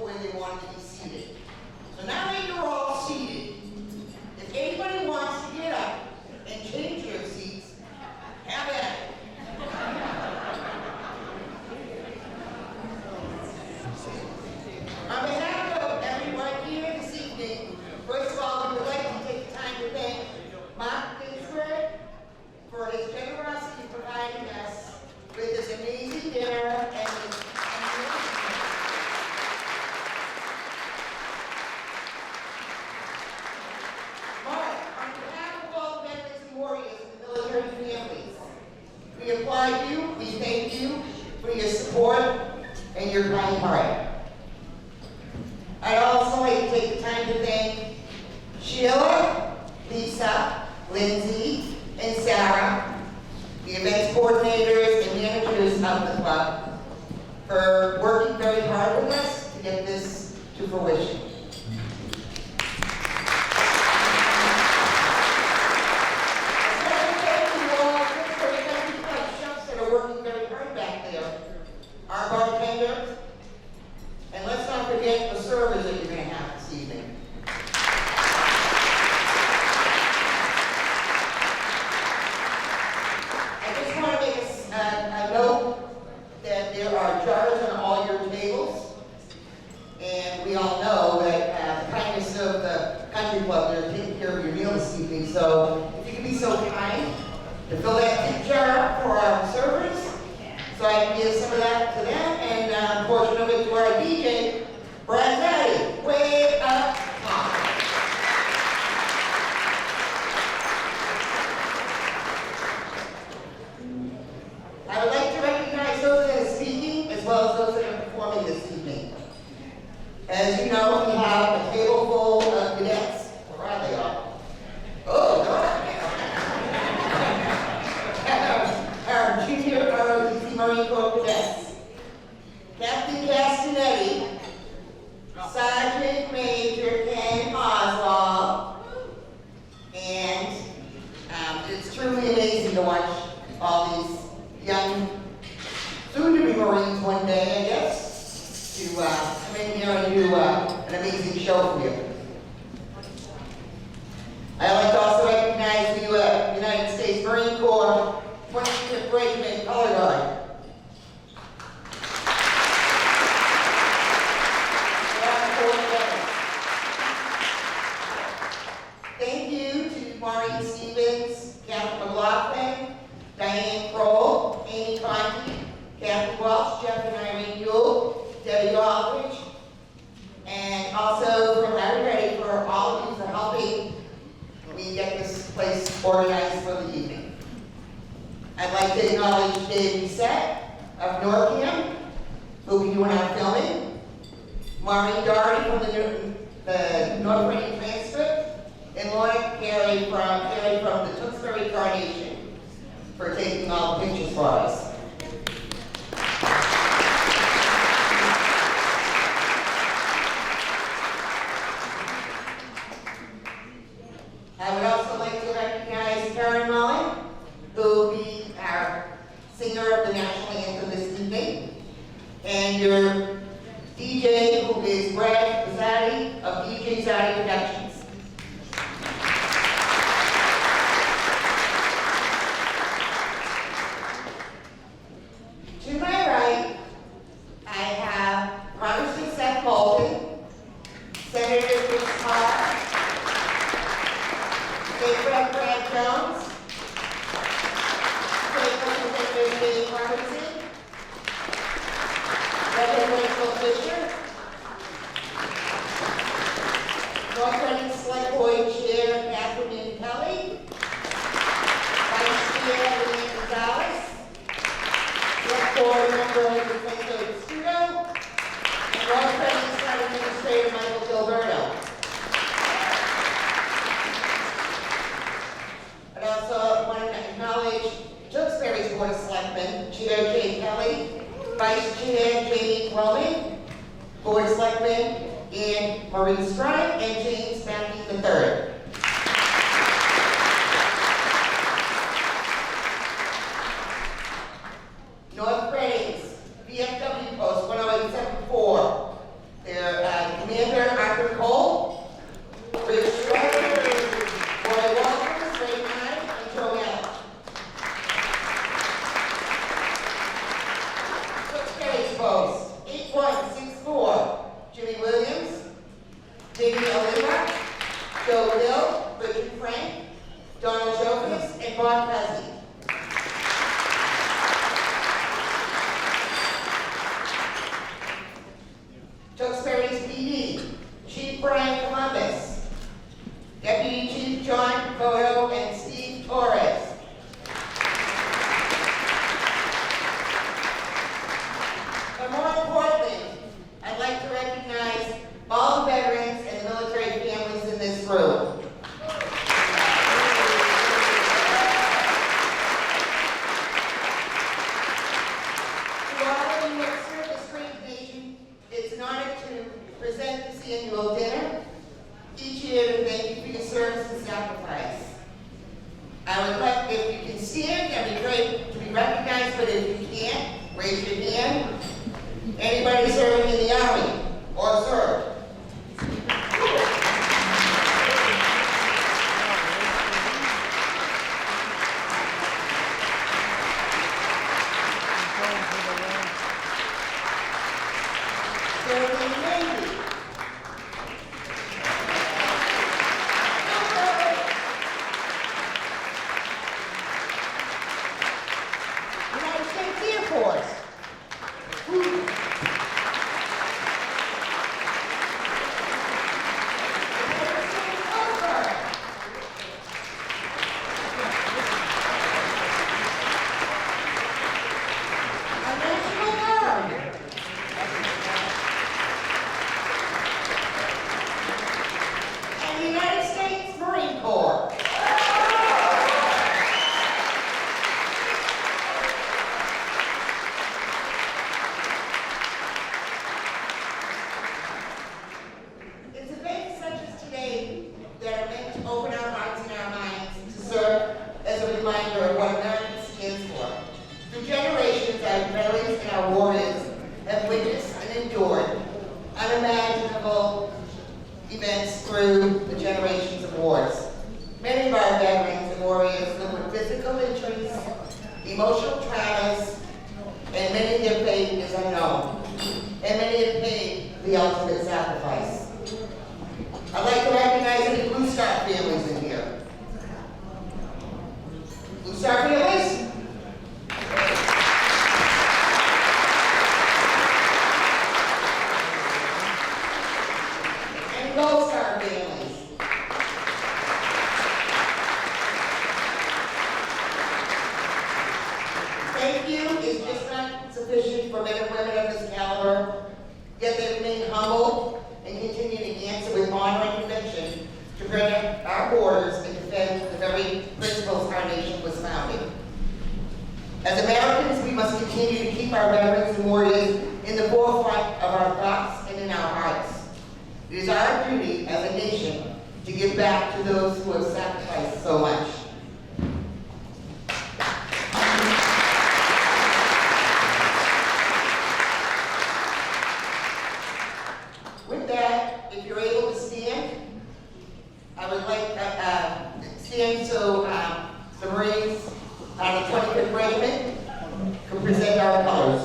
where they wanted to be seated. So now that you're all seated, if anybody wants to get up and change their seats, have at it. On behalf of everyone here this evening, first of all, we would like to take the time to thank Mark Tewksbury for his generosity in providing us with this amazing dinner and this Mark, on behalf of all the veterans and warriors and the military families, we applaud you, we thank you for your support and your kind heart. I'd also like to take the time to thank Sheila, Lisa, Lindsay, and Sarah, the events coordinators and managers of the club, for working very hard with us to get this to fruition. Especially thank you all Tewksbury Country Club chefs that are working very hard back there, our bartenders, and let's not forget the servers that you're going to have this evening. I just want to make a note that there are jars on all your tables, and we all know that the kindness of the country club, they're taking care of your meal this evening, so if you could be so kind to fill that tip jar for our servers, so I can give some of that to them, and a portion of it to our DJ, Brad Daddy, way up top. I would like to recognize those that are speaking, as well as those that are performing this evening. As you know, we have a table full of cadets. Where are they all? Oh, God. Our junior ROTC Marine Corps cadets, Captain Castanetti, Sergeant Major Ken Oswald, and it's truly amazing to watch all these young, soon-to-be Marines one day, I guess, to come in here and do an amazing show for you. I'd like to also recognize the United States Marine Corps 25th Regiment Color Guard. Thank you to Maureen Stevens, Captain McLaughlin, Diane Kroll, Amy Conti, Captain Welch, Jeff and Irene Yule, Debbie Aldridge, and also from Larry Reddy for all of you for helping me get this place organized for the evening. I'd like to acknowledge Dave Doucette of NORCAM, who will be doing our filming, Maureen Doherty from the North Reading Transcript, and Lorna Carey from the Tewksbury Carnation for taking all the pictures for us. I would also like to recognize Karen Mullen, who will be our singer of the national anthem this evening, and your DJ, who is Brad Zaddy of DJ Zaddy Productions. To my right, I have Congressman Seth Moulton, Senator Chris Carr, State Rep Brad Jones, State Representative Dave Robertson, Reverend Rachel Fisher, North Reading Select Board Chair Catherine Kelly, Vice Chair Leanne Gonzalez, Select Board Member Defensor Studo, and North Reading State Administrator Michael Gilberto. I'd also want to acknowledge Tewksbury's Board of Selectmen, Chair Jay Kelly, Vice Chair Jamie Cloman, Board of Selectmen, and Marie Strike, and James Mackey III. North Reading's VFW Post 10874. Their Chief Brian Columbus, Deputy Chief John Bodo and Steve Torres. But more importantly, I'd like to recognize all the veterans and the military families in this room. To all of you who have served this great nation, it's an honor to present this annual dinner each year to thank you for your service and sacrifice. I would like, if you can stand, that'd be great to be recognized, but if you can't, raise your hand. Anybody serving in the Army or served? Serving in the Navy. United States Air Force.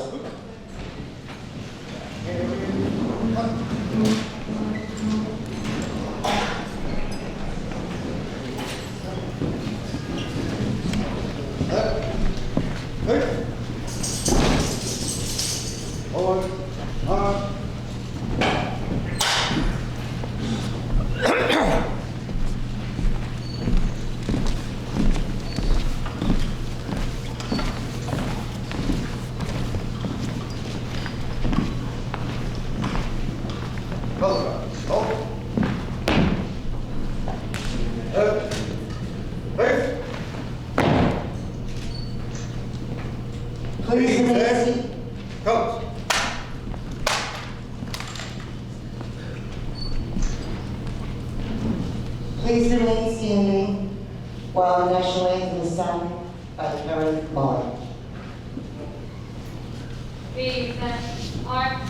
Please remain standing while the national anthem is sung by Karen Mullen. We are.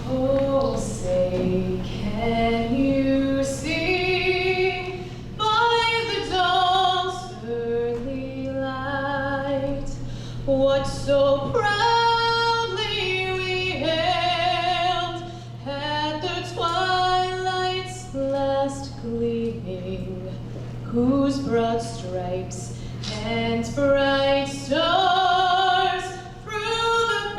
Oh, say, can you see by the dawn's early light what so proudly we hailed at the twilight's last gleaming, whose broad stripes and bright stars through the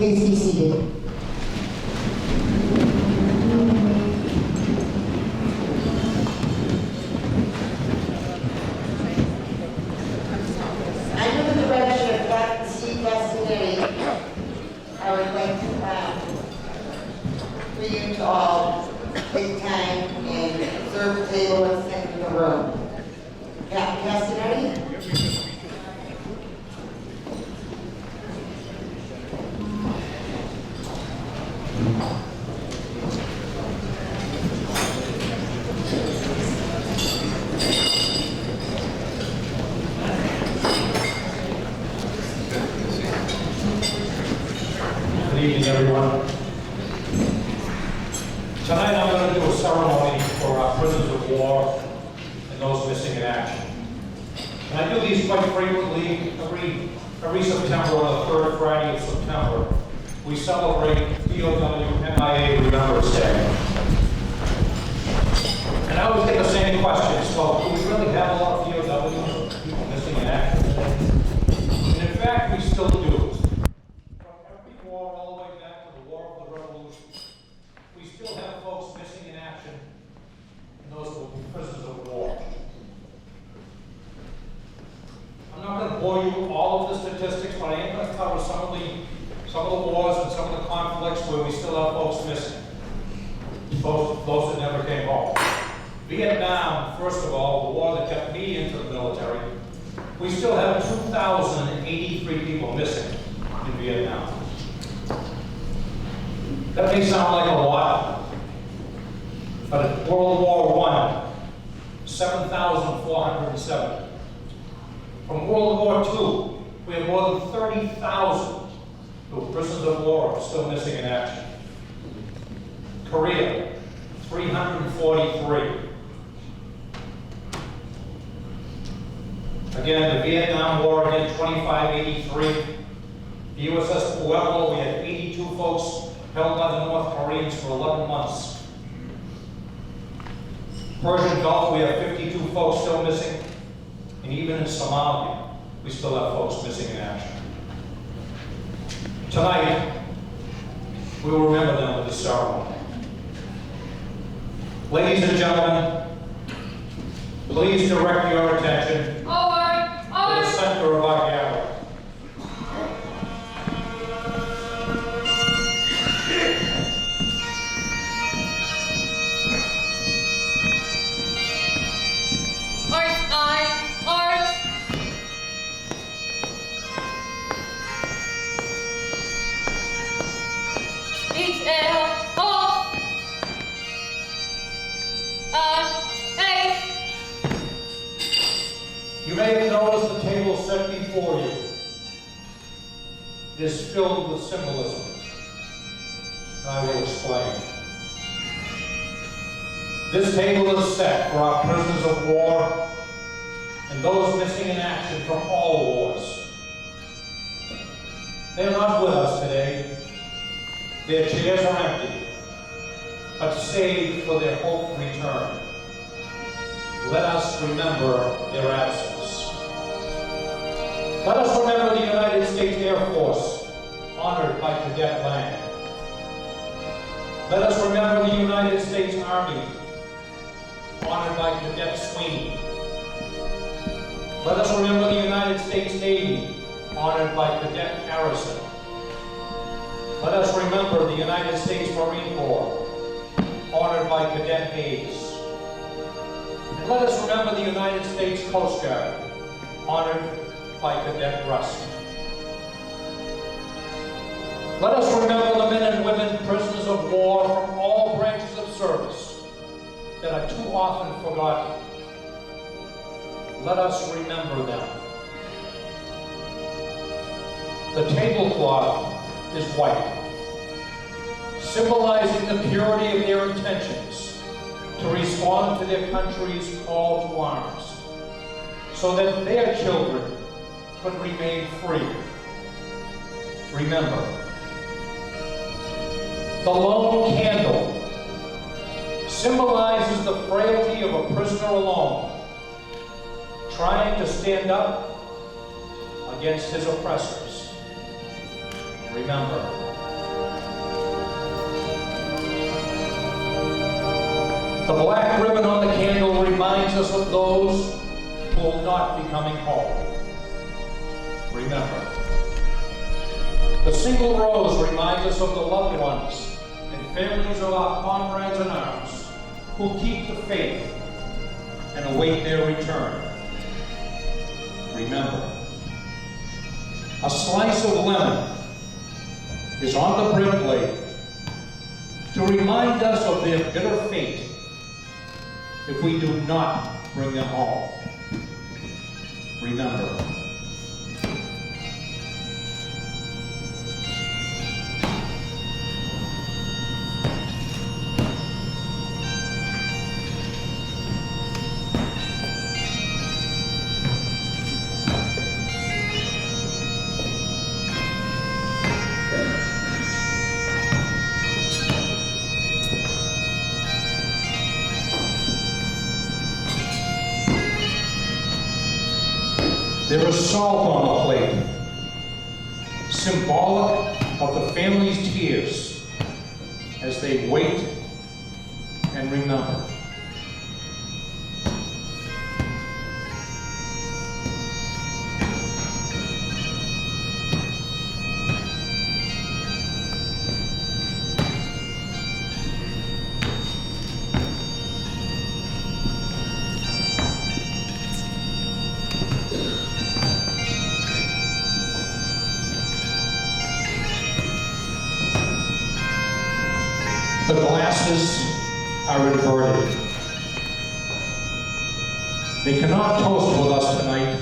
Please be seated. Under the direction of Dr. Steve Castaneri, I would like for you to all take time and observe the table and stand in the room. Captain Castaneri? Good evening, everyone. Tonight I'm going to do a ceremony for our prisoners of war and those missing in action. And I do these quite frequently. Every September, on the third Friday of September, we celebrate POW Remembrance Day. And I always get the same questions. Well, do we really have a lot of POW people missing in action today? And in fact, we still do. All the way back to the War of the Revolution, we still have folks missing in action, and those will be prisoners of war. I'm not going to bore you all of the statistics, but I am going to cover some of the wars and some of the conflicts where we still have folks missing. Those that never came home. Vietnam, first of all, the war that kept me into the military, we still have 2,083 people missing in Vietnam. That may sound like a lot, but in World War I, 7,407. From World War II, we have more than 30,000 who are prisoners of war still missing in action. Korea, 343. Again, the Vietnam War, again, 2,583. The USS Pueblo, we had 82 folks held by the North Koreans for 11 months. Persian Gulf, we have 52 folks still missing. And even in Somalia, we still have folks missing in action. Tonight, we will remember them with this ceremony. Ladies and gentlemen, please direct your attention to the center of our gallery. You may have noticed the table set before you. It is filled with symbolism. I will explain. This table is set for our prisoners of war and those missing in action from all wars. They are not with us today. Their chairs are empty, but saved for their hoped return. Let us remember their absence. Let us remember the United States Air Force, honored by Cadet Lang. Let us remember the United States Army, honored by Cadet Sweeney. Let us remember the United States Navy, honored by Cadet Harrison. Let us remember the United States Marine Corps, honored by Cadet Hayes. And let us remember the United States Coast Guard, honored by Cadet Rusk. Let us remember the men and women prisoners of war from all branches of service that are too often forgotten. Let us remember them. The tablecloth is white, symbolizing the purity of their intentions to respond to their country's call to arms, so that their children could remain free. Remember, the lone candle symbolizes the frailty of a prisoner alone, trying to stand up against his oppressors. Remember, The black ribbon on the candle reminds us of those who will not be coming home. Remember. The single rose reminds us of the loved ones and families of our comrades in arms who keep the faith and await their return. Remember. A slice of lemon is on the bread blade to remind us of their bitter fate if we do not bring them home. Remember. There is salt on the plate, symbolic of the family's tears as they wait and remember. The glasses are inverted. They cannot toast with us tonight,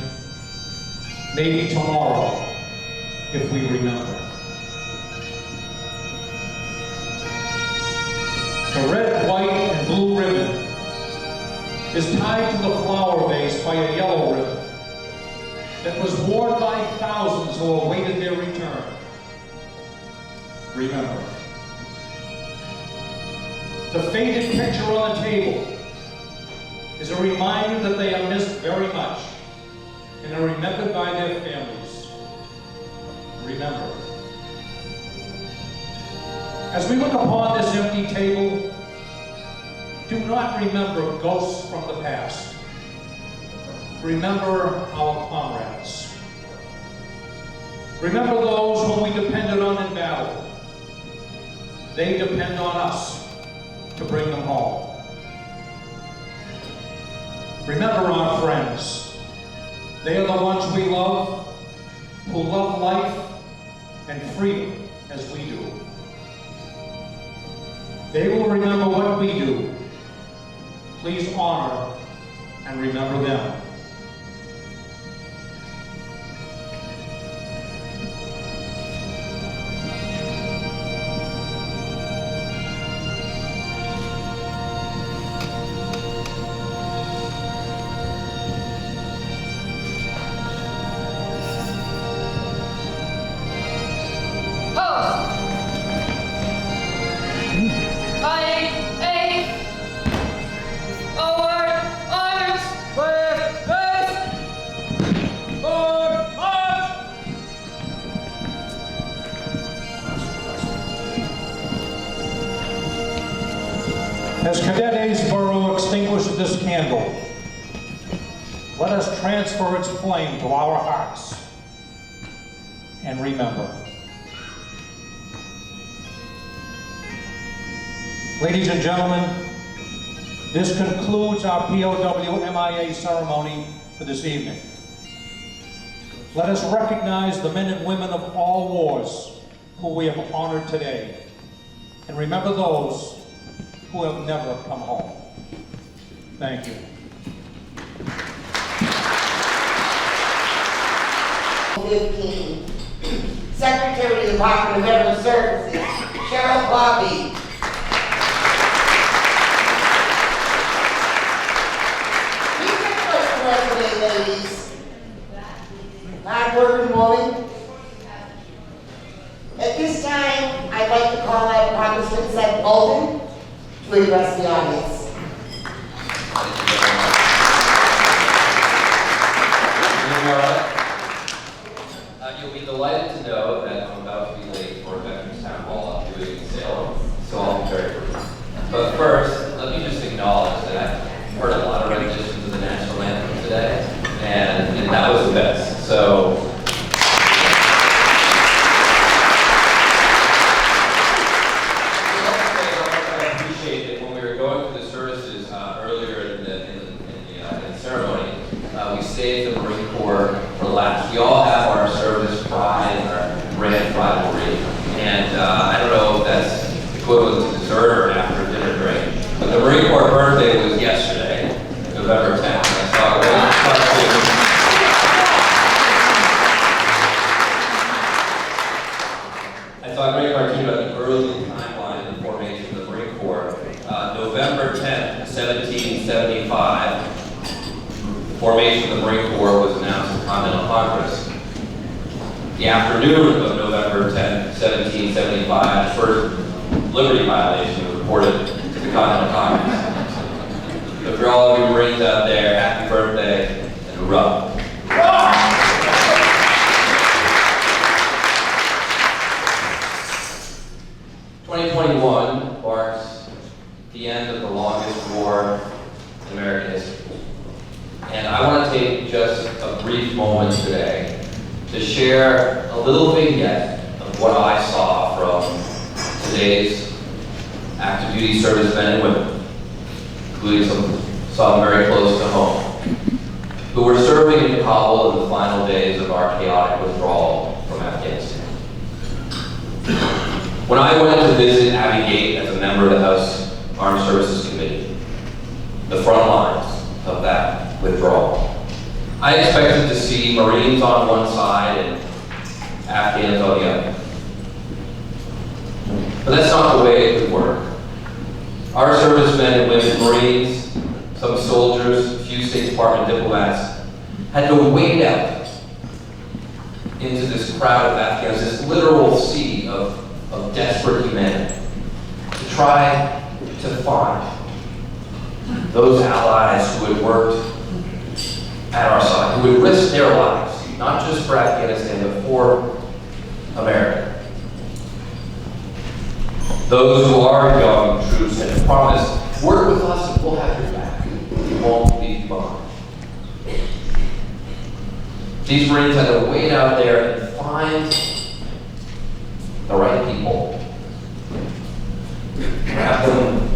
maybe tomorrow, if we remember. The red, white, and blue ribbon is tied to the flower vase by a yellow ribbon that was worn by thousands who awaited their return. Remember. The faded picture on the table is a reminder that they are missed very much and are remembered by their families. Remember. As we look upon this empty table, do not remember ghosts from the past. Remember our comrades. Remember those whom we depended on in battle. They depend on us to bring them home. Remember our friends. They are the ones we love, who love life and freedom as we do. They will remember what we do. Please honor and remember them. As Cadet Aysborough extinguishes this candle, let us transfer its flame to our hearts and remember. Ladies and gentlemen, this concludes our POW MIA ceremony for this evening. Let us recognize the men and women of all wars who we have honored today, and remember those who have never come home. Thank you. 15. Secretary of the Department of Veteran Services, Cheryl Bobby. Please take place for us today, ladies. Hard-working woman. At this time, I'd like to call out Congressman Seth Bolton to address the audience. You'll be delighted to know that I'm about to be late for Veterans Town Hall. I'm doing a sale, so I'll be very brief. But first, let me just acknowledge We all have our service pride and our brand rivalry. And I don't know if that's equivalent to dessert or after dinner drink. But the Marine Corps birthday was yesterday, November 10th. I saw a great cartoon. I saw a great cartoon about the early timeline of the formation of the Marine Corps. November 10th, 1775, the formation of the Marine Corps was announced at Continental Congress. The afternoon of November 10th, 1775, the first liberty violation was reported to the Continental Congress. So for all of you Marines out there, happy birthday and hurrah. 2021 marks the end of the longest war in American history. And I want to take just a brief moment today to share a little vignette of what I saw from today's active duty servicemen and women, including some very close to home, who were serving in Kabul in the final days of our chaotic withdrawal from Afghanistan. When I went to visit Abbey Gate as a member of the House Armed Services Committee, the front lines of that withdrawal, I expected to see Marines on one side and Afghans on the other. But that's not the way it would work. Our servicemen and women, Marines, some soldiers, a few State Department diplomats, had to wade out into this crowd of Afghans, this literal sea of desperate humanity, to try to find those allies who had worked at our side, who would risk their lives, not just for Afghanistan, but for America. Those who are young troops had promised, work with us and we'll have your back. We won't leave you behind. These Marines had to wait out there and find the right people. Grab them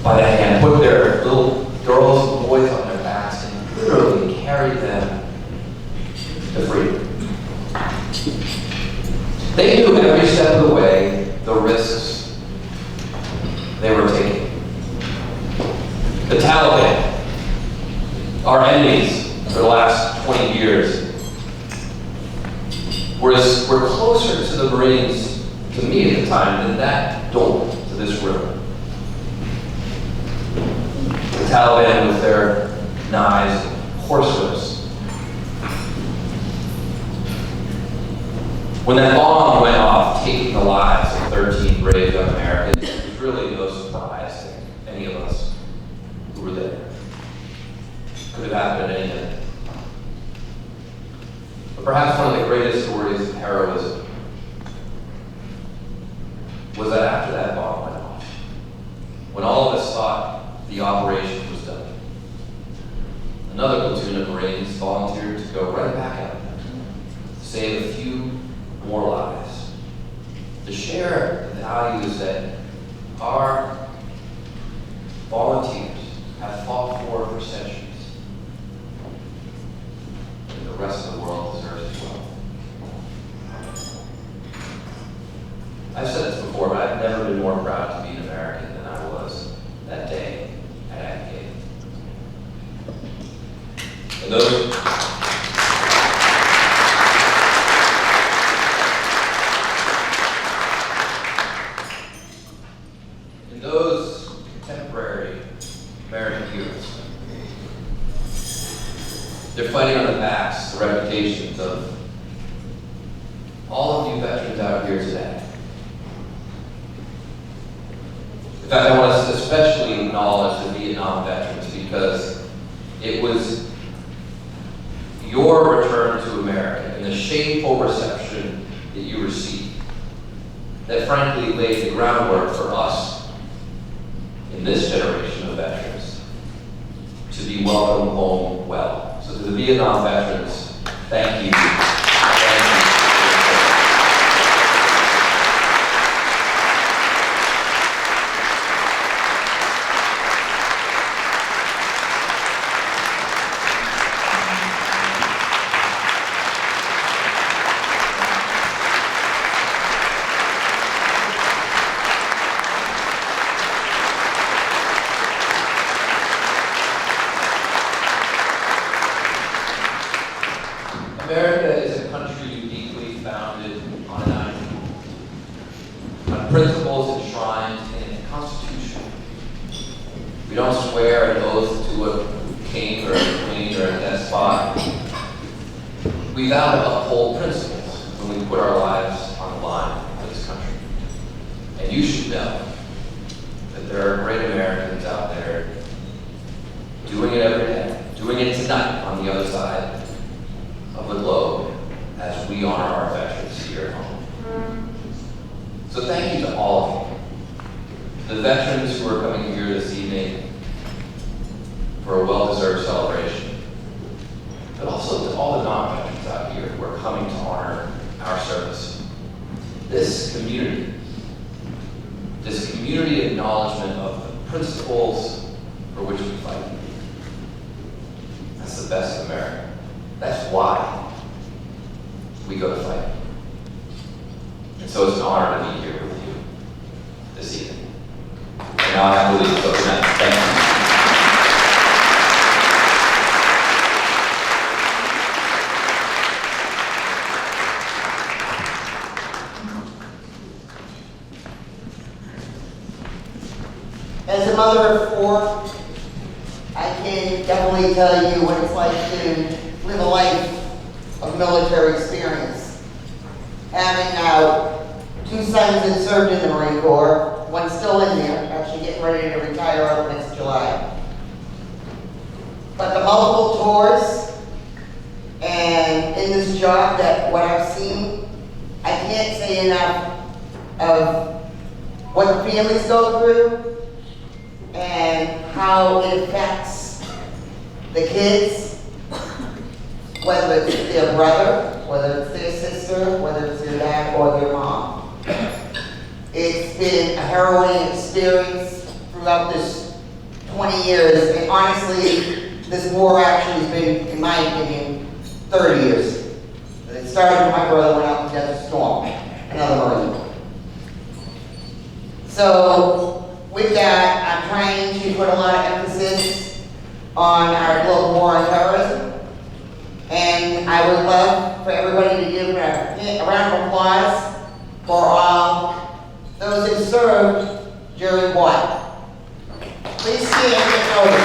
by the hand, put their little girls and boys on their backs, and literally carry them to freedom. They knew every step of the way the risks they were taking. The Taliban, our enemies for the last 20 years, were closer to the Marines, to me at the time, than that door to this room. The Taliban with their knives and horse whips. When that bomb went off, taking the lives of 13 brave young Americans, it was really no surprise to any of us who were there. Could have happened at any minute. But perhaps one of the greatest stories of heroism was that after that bomb went off, when all of us thought the operation was done, another platoon of Marines volunteered to go right back out, to save a few more lives, to share the values that our volunteers have fought for centuries, and the rest of the world deserves as well. I've said this before, but I've never been more proud to be an American than I was that day at Abbey Gate. And those contemporary American heroes, they're fighting on the backs, the reputations of all of you veterans out here today. In fact, I want to especially acknowledge the Vietnam veterans, because it was your return to America and the shameful reception that you received that frankly laid the groundwork for us in this generation of veterans to be welcomed home well. So to the Vietnam veterans, thank you. don't swear an oath to a king or a queen or a despot. We vow to uphold principles when we put our lives on the line for this country. And you should know that there are great Americans out there doing it every day, doing it tonight on the other side of the globe as we honor our veterans here at home. So thank you to all of you. The veterans who are coming here this evening for a well-deserved celebration, but also to all the non-veterans out here who are coming to honor our service. This community acknowledgement of the principles for which we fight. That's the best of America. That's why we go to fight. And so it's an honor to be here with you this evening. And now I have to leave, so good night. Thank you. As a mother of four, I can definitely tell you what it's like to live a life of military experience. Having two sons that served in the Marine Corps, one still in there, actually getting ready to retire out next July. But the multiple tours, and in this job, that what I've seen, I can't say enough of what the families go through and how it affects the kids, whether it's their brother, whether it's their sister, whether it's their dad or their mom. It's been a harrowing experience throughout this 20 years, and honestly, this war actually has been, in my opinion, 30 years. It started when my brother went out to Desert Storm, another Marine. So, with that, I'm trying to put a lot of emphasis on our global war on terrorism. And I would love for everybody to give a round of applause for all those who served during what? Please stand and get over.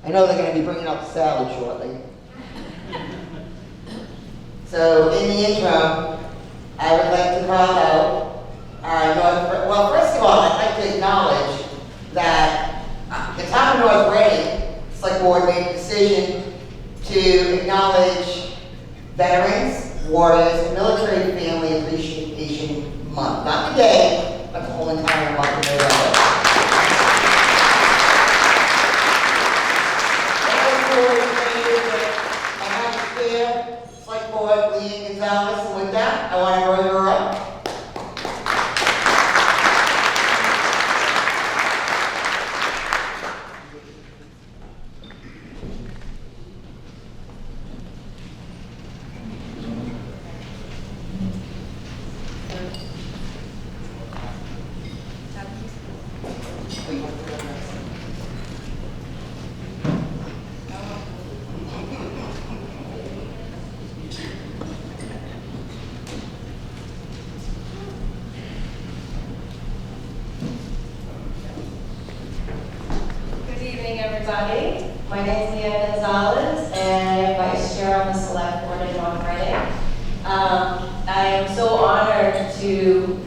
I know they're going to be bringing out the salad shortly. So in the interim, I would like to call out well, first of all, I'd like to acknowledge that the town of North Reading Select Board made a decision to acknowledge veterans, warriors, and military family appreciation month. Not the day, but the whole entire month of November. Select Board Leanne Gonzalez, and with that, I want to bring her up. Everybody. My name is Leanne Gonzalez, and I'm Vice Chair on the Select Board in North Reading. I am so honored to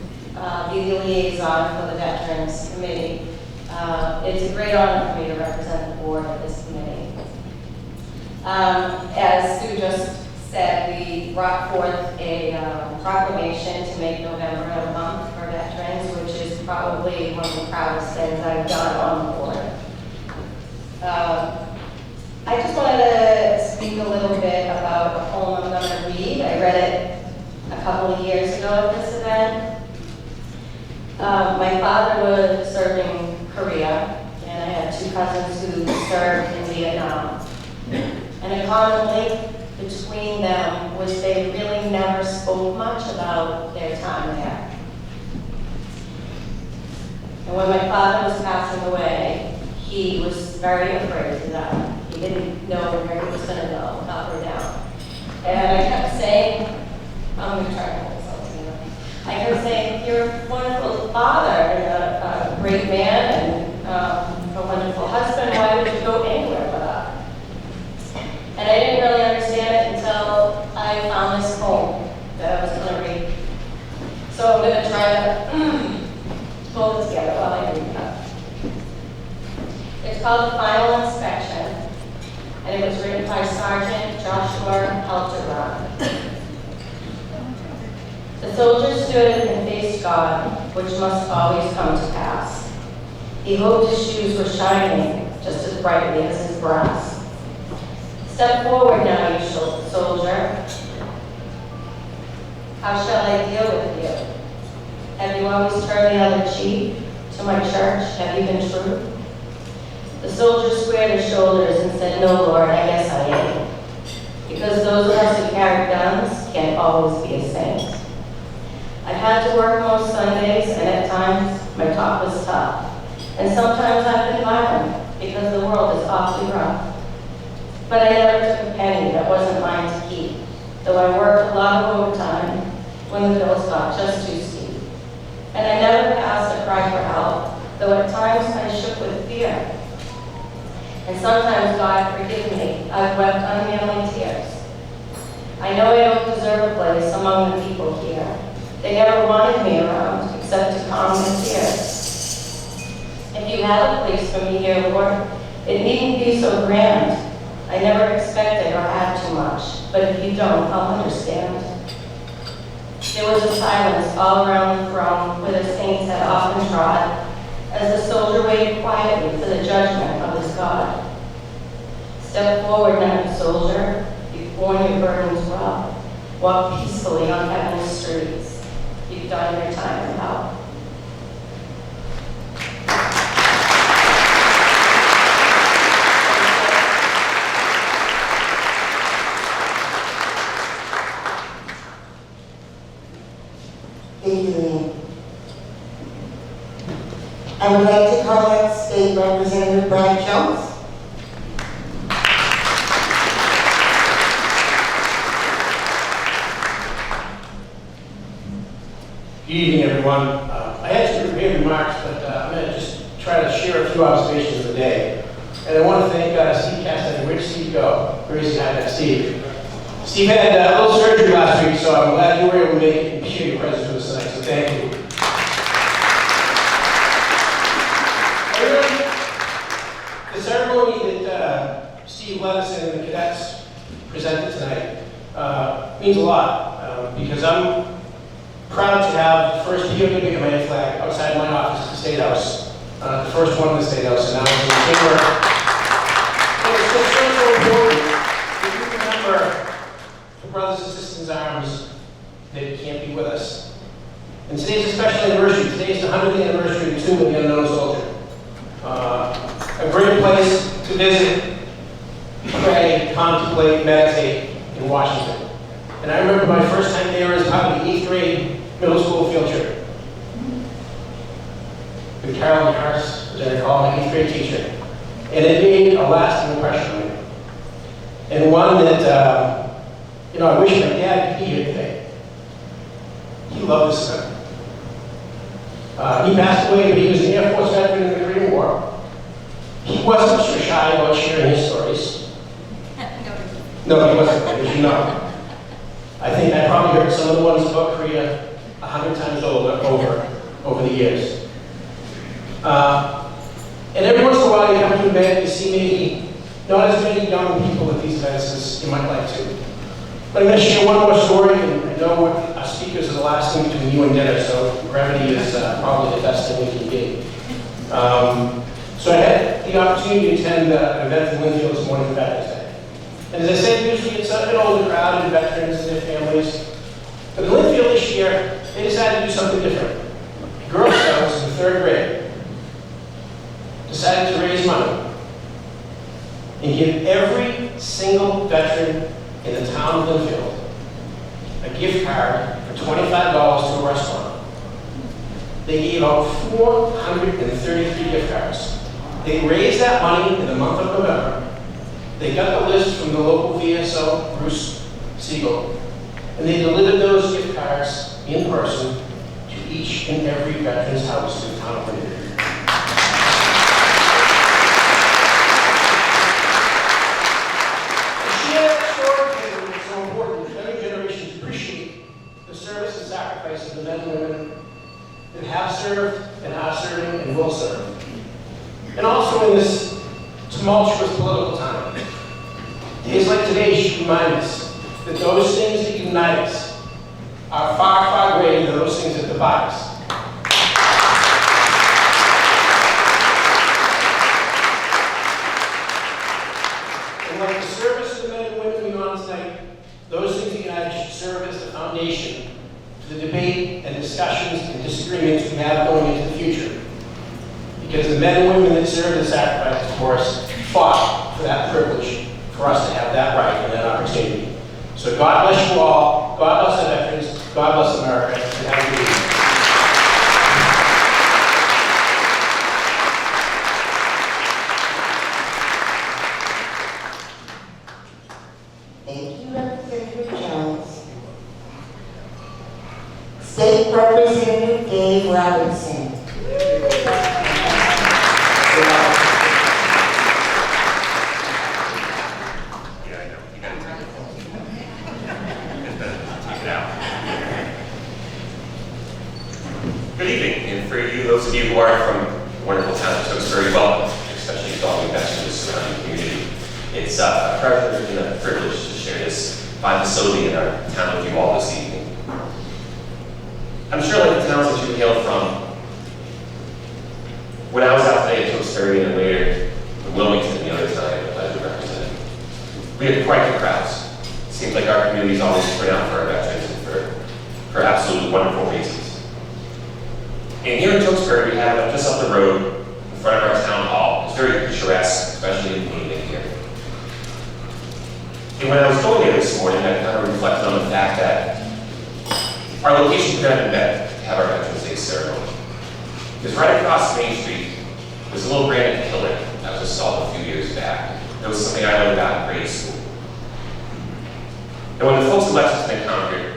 be the liaison for the Veterans Committee. It's a great honor for me to represent the board at this committee. As Sue just said, we brought forth a proclamation to make November a month for veterans, which is probably one of the proudest things I've done on the board. I just wanted to speak a little bit about a poem I'm going to read. I read it a couple of years ago at this event. My father was serving Korea, and I had two cousins who served in Vietnam. And a common link between them was they really never spoke much about their time there. And when my father was passing away, he was very afraid to die. He didn't know where he was going to go, up or down. And I kept saying, I'm going to try to hold this all together. I kept saying, you're a wonderful father and a great man and a wonderful husband. Why would you go anywhere but up? And I didn't really understand it until I found this poem that I was going to read. So I'm going to try to pull it together while I read that. It's called The Final Inspection, and it was written by Sergeant Joshua Halterrod. The soldier stood and faced God, which must always come to pass. He hoped his shoes were shining just as brightly as his brass. Step forward now, you soldier. How shall I deal with you? Have you always turned the other cheek? To my church, have you been true? The soldier squared his shoulders and said, no, Lord, I guess I am. Because those of us who carry guns can't always be a saint. I've had to work most Sundays, and at times my talk was tough. And sometimes I've been violent because the world is awfully rough. But I never took a penny that wasn't mine to keep, though I worked a lot of overtime when the bills got just too steep. And I never passed a cry for help, though at times I shook with fear. And sometimes, God, forgive me, I've wept unmanly tears. I know I don't deserve a place among the people here. They never wanted me around, except to calm their fears. If you have a place for me here, Lord, it needn't be so grand. I never expected or had too much, but if you don't, I'll understand. There was a silence all around the throne where the saints had often trod, as the soldier waited quietly for the judgment of his God. Step forward now, soldier, you've borne your burdens well. Walk peacefully on heaven's streets. You've done your time in hell. Thank you, Leanne. I would like to call up State Representative Brad Jones. Good evening, everyone. I had some prepared remarks, but I'm going to just try to share a few observations of the day. And I want to thank Steve Cassidy. Where did Steve go? Where is he? Steve. Steve had a little surgery last week, so I'm glad you were able to make it and share your presence with us tonight, so thank you. The ceremony that Steve led us in and the cadets presented tonight means a lot, because I'm proud to have the first POW command flag outside my office at the State House, the first one in the State House, and now it's in the chamber. And it's just so important that you remember the brothers and sisters in arms that can't be with us. And today's a special anniversary. Today is the 100th anniversary of the Tomb of the Unknown Soldier. A great place to visit, pray, contemplate, meditate in Washington. And I remember my first time there as part of the 8th grade middle school field trip. With Carolyn Harris, as I recall, my 8th grade teacher. And it made a lasting impression on me. And one that, I wish my dad could be here today. He loved this event. He passed away, but he was an Air Force veteran in the Korean War. He wasn't so shy about sharing his stories. No, he wasn't, as you know. I think I probably heard some of the ones about Korea 100 times over the years. And every once in a while you come to an event, you see maybe not as many young people at these events as you might like to. But I'm going to share one more story, and I know our speakers are the last thing between you and dinner, so brevity is probably the best thing we can be. So I had the opportunity to attend an event in Linfield this morning for Veterans Day. And as I said, usually it's an older crowd and veterans and their families. But in Linfield this year, they decided to do something different. Girl Scouts in the 3rd grade decided to raise money and give every single veteran in the town of Linfield a gift card for $25 to a restaurant. They gave out 433 gift cards. They raised that money in the month of November. They got the list from the local VSO, Bruce Siegel, and they delivered those gift cards in person to each and every veteran's house in the town of Windermere. To share that story is so important that younger generations appreciate the service and sacrifice of the men and women that have served and are serving and will serve. And also in this tumultuous political time, days like today should remind us that those things that unite us are far, far greater than those things that divide us. And like the service of the men and women we go on tonight, those things that unite us should serve as the foundation for the debate and discussions and disagreements we have going into the future. Because the men and women that served and sacrificed for us fought for that privilege, for us to have that right and that opportunity. So God bless you all. God bless our veterans. God bless America. And have a good evening. Thank you, Representative Jones. State Representative Dave Robinson. Good evening, and for you, those of you who are from the wonderful town of Tewksbury, welcome, especially to all the best in the surrounding community. It's a pleasure and a privilege to share this fine facility in our town with you all this evening. I'm sure, like the towns that you hail from, when I was out today at Tewksbury and then later in Wilmington the other time, I was representing, we had quite the crowds. It seems like our communities always turn out for our veterans and for absolutely wonderful reasons. And here in Tewksbury, we have just up the road in front of our town hall. It's very picturesque, especially in the evening here. And when I was going there this morning, I kind of reflected on the fact that our location could have been better to have our Veterans Day ceremony. Because right across Main Street was a little granite pillar that was installed a few years back. It was something I learned about in grade school. And when the folks at Lexington and Concord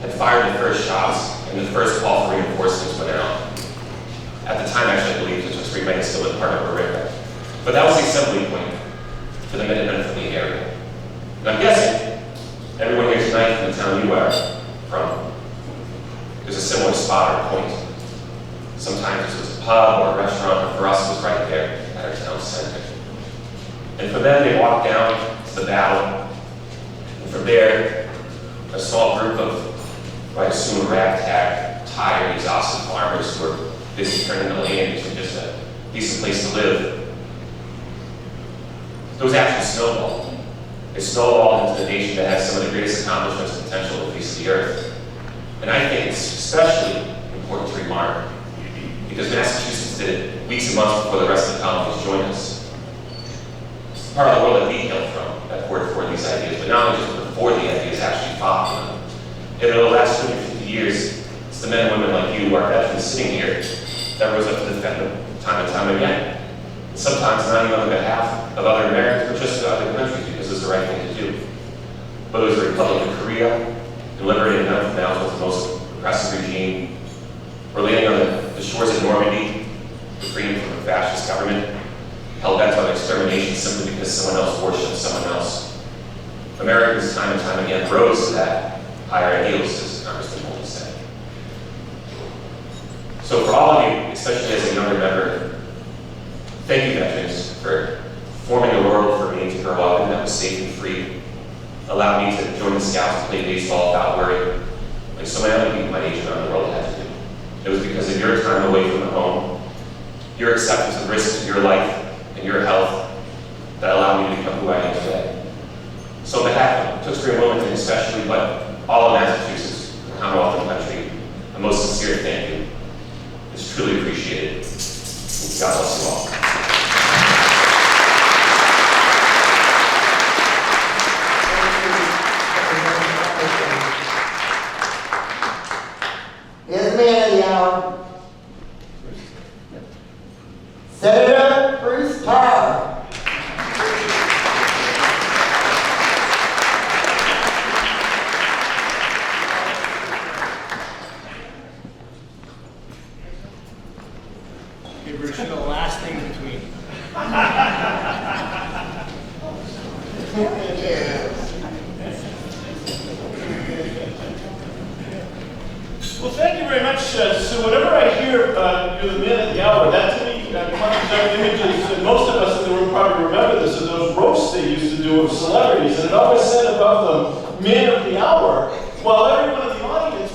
had fired the first shots and the first call for reinforcements went out, at the time, actually, I believe the Tewksbury might have still been part of Barica. But that was the assembly point for the Minutemen from the area. And I'm guessing everyone here tonight from the town you are from, there's a similar spot or point. Sometimes it was a pub or a restaurant, but for us it was right there at our town center. And for them, they walked down to the battle. And from there, a small group of, I assume, ragtag, tired, exhausted farmers who were busy turning the land into just a decent place to live. Those actually snowballed. They snowballed into the nation that has some of the greatest accomplishments and potential on the face of the earth. And I think it's especially important to remark because Massachusetts did it weeks and months before the rest of the colonies joined us. It's the part of the world that we hail from that poured forward these ideas, but not only just before the ideas actually fought for them. And over the last 250 years, it's the men and women like you, our veterans sitting here, that rose up to defend them time and time again. And sometimes not even on behalf of other Americans, but just other countries because it's the right thing to do. Whether it was the Republic of Korea, and liberating them from now was the most oppressive regime, or landing on the shores of Normandy, the freedom from a fascist government, held bent on extermination simply because someone else worshipped someone else. Americans time and time again rose to that higher ideals, as Congressman Holden said. So for all of you, especially as a younger member, thank you, veterans, for forming a world for me to grow up in that was safe and free. Allowed me to join the Scouts and play baseball without worry, like so many other people my age around the world had to do. It was because of your time away from the home, your acceptance of risks of your life and your health that allowed me to become who I am today. So on behalf of Tewksbury and Wilmington especially, but all of Massachusetts, the Commonwealth and country, a most sincere thank you. It's truly appreciated. God bless you all. down. Senator Bruce Carr. Hey, Bruce, you're the last thing between. Well, thank you very much. So whenever I hear you're the man at the hour, that to me conjures up images, and most of us in the room probably remember this, of those roasts they used to do of celebrities, and it always said about them, man of the hour, while everyone in the audience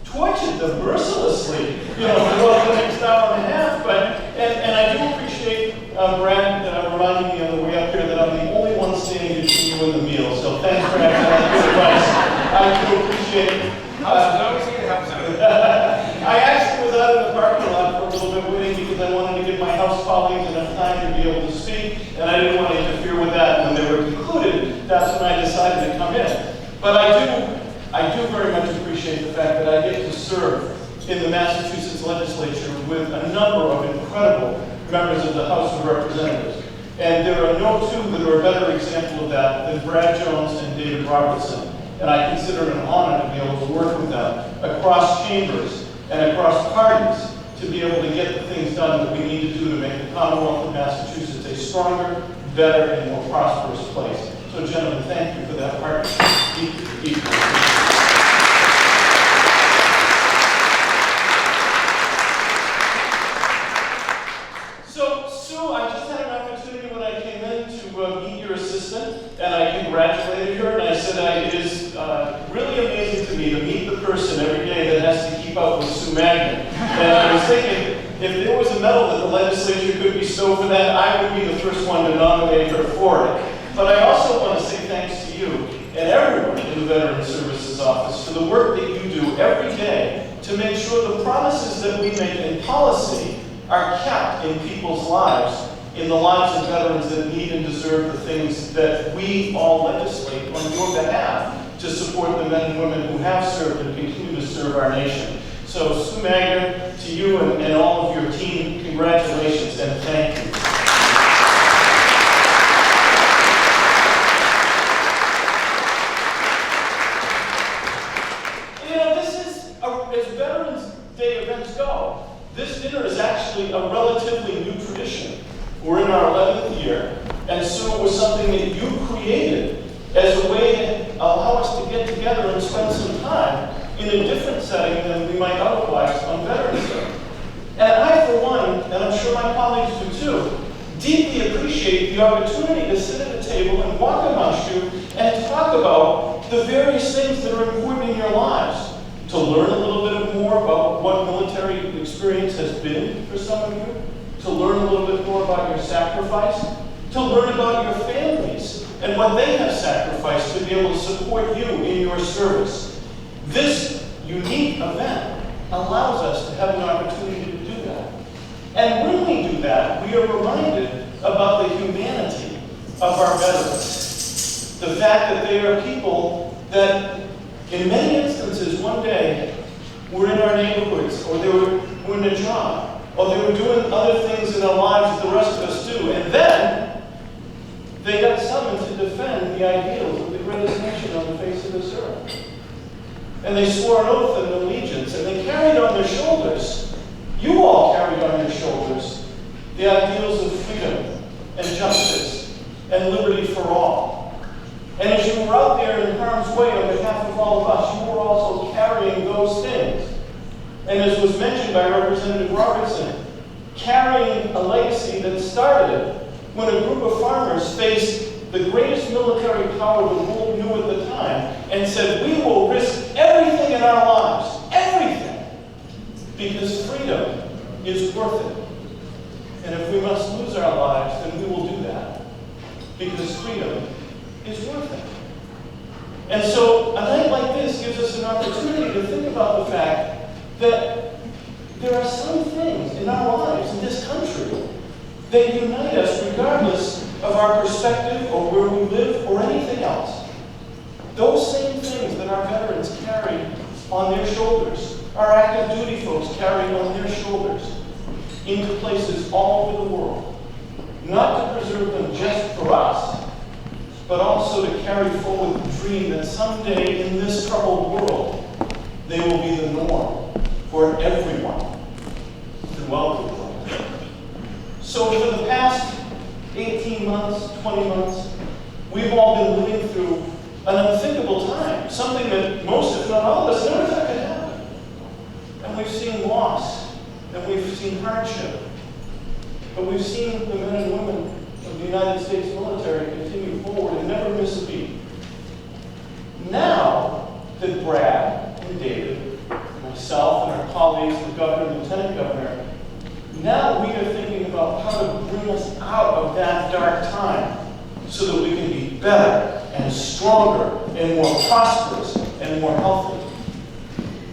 tortured them mercilessly, for about the next hour and a half. And I do appreciate Brad reminding me on the way up here that I'm the only one standing between you and the meal. So thanks for having that good advice. I do appreciate it. I actually was out in the parking lot for a little bit waiting because I wanted to give my House colleagues enough time to be able to speak, and I didn't want to interfere with that. And when they were concluded, that's when I decided to come in. But I do very much appreciate the fact that I get to serve in the Massachusetts legislature with a number of incredible members of the House of Representatives. And there are no two that are a better example of that than Brad Jones and David Robertson. And I consider it an honor to be able to work with them across chambers and across parties to be able to get the things done that we need to do to make the Commonwealth of Massachusetts a stronger, better, and more prosperous place. So, gentlemen, thank you for that partnership. So, Sue, I just had an opportunity when I came in to meet your assistant, and I congratulated her, and I said it is really amazing to me to meet the person every day that has to keep up with Sue Magnin. And I was thinking, if there was a medal that the legislature could bestow for that, I would be the first one to nominate her for it. But I also want to say thanks to you and everyone in the Veterans Services Office for the work that you do every day to make sure the promises that we make in policy are kept in people's lives, in the lives of veterans that need and deserve the things that we all legislate on your behalf to support the men and women who have served and continue to serve our nation. So, Sue Magnin, to you and all of your team, congratulations and thank you. As Veterans Day events go, this dinner is actually a relatively new tradition. We're in our 11th year, and so it was something that you created as a way to allow us to get together and spend some time in a different setting than we might otherwise on Veterans Day. And I, for one, and I'm sure my colleagues do too, deeply appreciate the opportunity to sit at a table and walk amongst you and talk about the various things that are important in your lives. To learn a little bit more about what military experience has been for some of you, to learn a little bit more about your sacrifice, to learn about your families and what they have sacrificed to be able to support you in your service. This unique event allows us to have an opportunity to do that. And when we do that, we are reminded about the humanity of our veterans. The fact that they are people that in many instances, one day, were in our neighborhoods, or they were in a job, or they were doing other things in our lives that the rest of us do, and then they got summoned to defend the ideals of the greatest nation on the face of this earth. And they swore an oath of allegiance, and they carried on their shoulders, you all carried on your shoulders, the ideals of freedom and justice and liberty for all. And as you were out there in harm's way on behalf of all of us, you were also carrying those things. And as was mentioned by Representative Robertson, carrying a legacy that started when a group of farmers faced the greatest military power the world knew at the time and said, we will risk everything in our lives, everything, because freedom is worth it. And if we must lose our lives, then we will do that, because freedom is worth it. And so a night like this gives us an opportunity to think about the fact that there are some things in our lives in this country that unite us regardless of our perspective or where we live or anything else. Those same things that our veterans carried on their shoulders our active duty folks carry on their shoulders into places all over the world, not to preserve them just for us, but also to carry forward the dream that someday in this troubled world, they will be the norm for everyone throughout the world. So for the past 18 months, 20 months, we've all been living through an unthinkable time, something that most, if not all of us, never thought could happen. And we've seen loss, and we've seen hardship, but we've seen the men and women of the United States military continue forward and never miss a beat. Now that Brad and David, myself and our colleagues, the governor and lieutenant governor, now we are thinking about how to bring us out of that dark time so that we can be better and stronger and more prosperous and more healthy.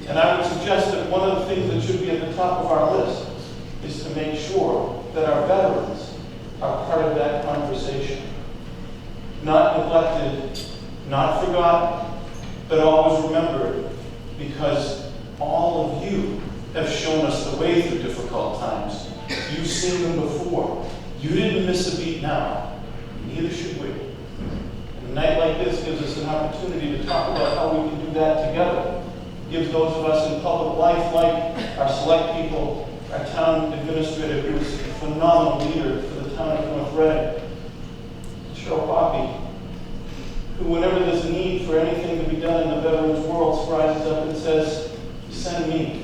And I would suggest that one of the things that should be at the top of our list is to make sure that our veterans are part of that conversation. Not neglected, not forgotten, but always remembered, because all of you have shown us the way through difficult times. You've seen them before. You didn't miss a beat now. Neither should we. And a night like this gives us an opportunity to talk about how we can do that together. Gives those of us in public life, like our select people, our town administrator, who is a phenomenal leader for the town of North Reading, Cheryl Poppy, who whenever there's a need for anything to be done in the veterans world, rises up and says, send me,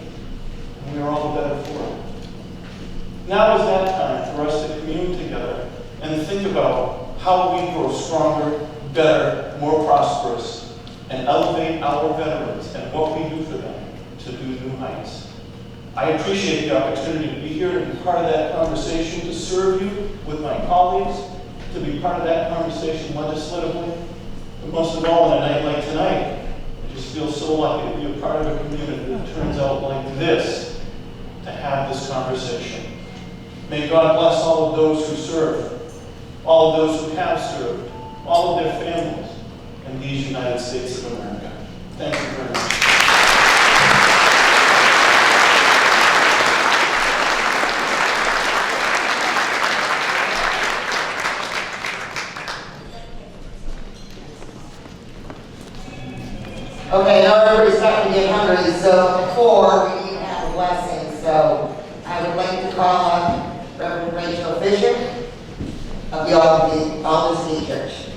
and we are all the better for it. Now is that time for us to commune together and think about how we grow stronger, better, more prosperous, and elevate our veterans and what we do for them to do new heights. I appreciate the opportunity to be here, to be part of that conversation, to serve you with my colleagues, to be part of that conversation legislatively. But most of all, on a night like tonight, I just feel so lucky to be a part of a community that turns out like this to have this conversation. May God bless all of those who serve, all of those who have served, all of their families, and these United States of America. Thank you very much. Okay, now everybody's starting to get hungry, so before we even have a blessing, so I would like to call up Reverend Rachel Fisher of the Aldous Church.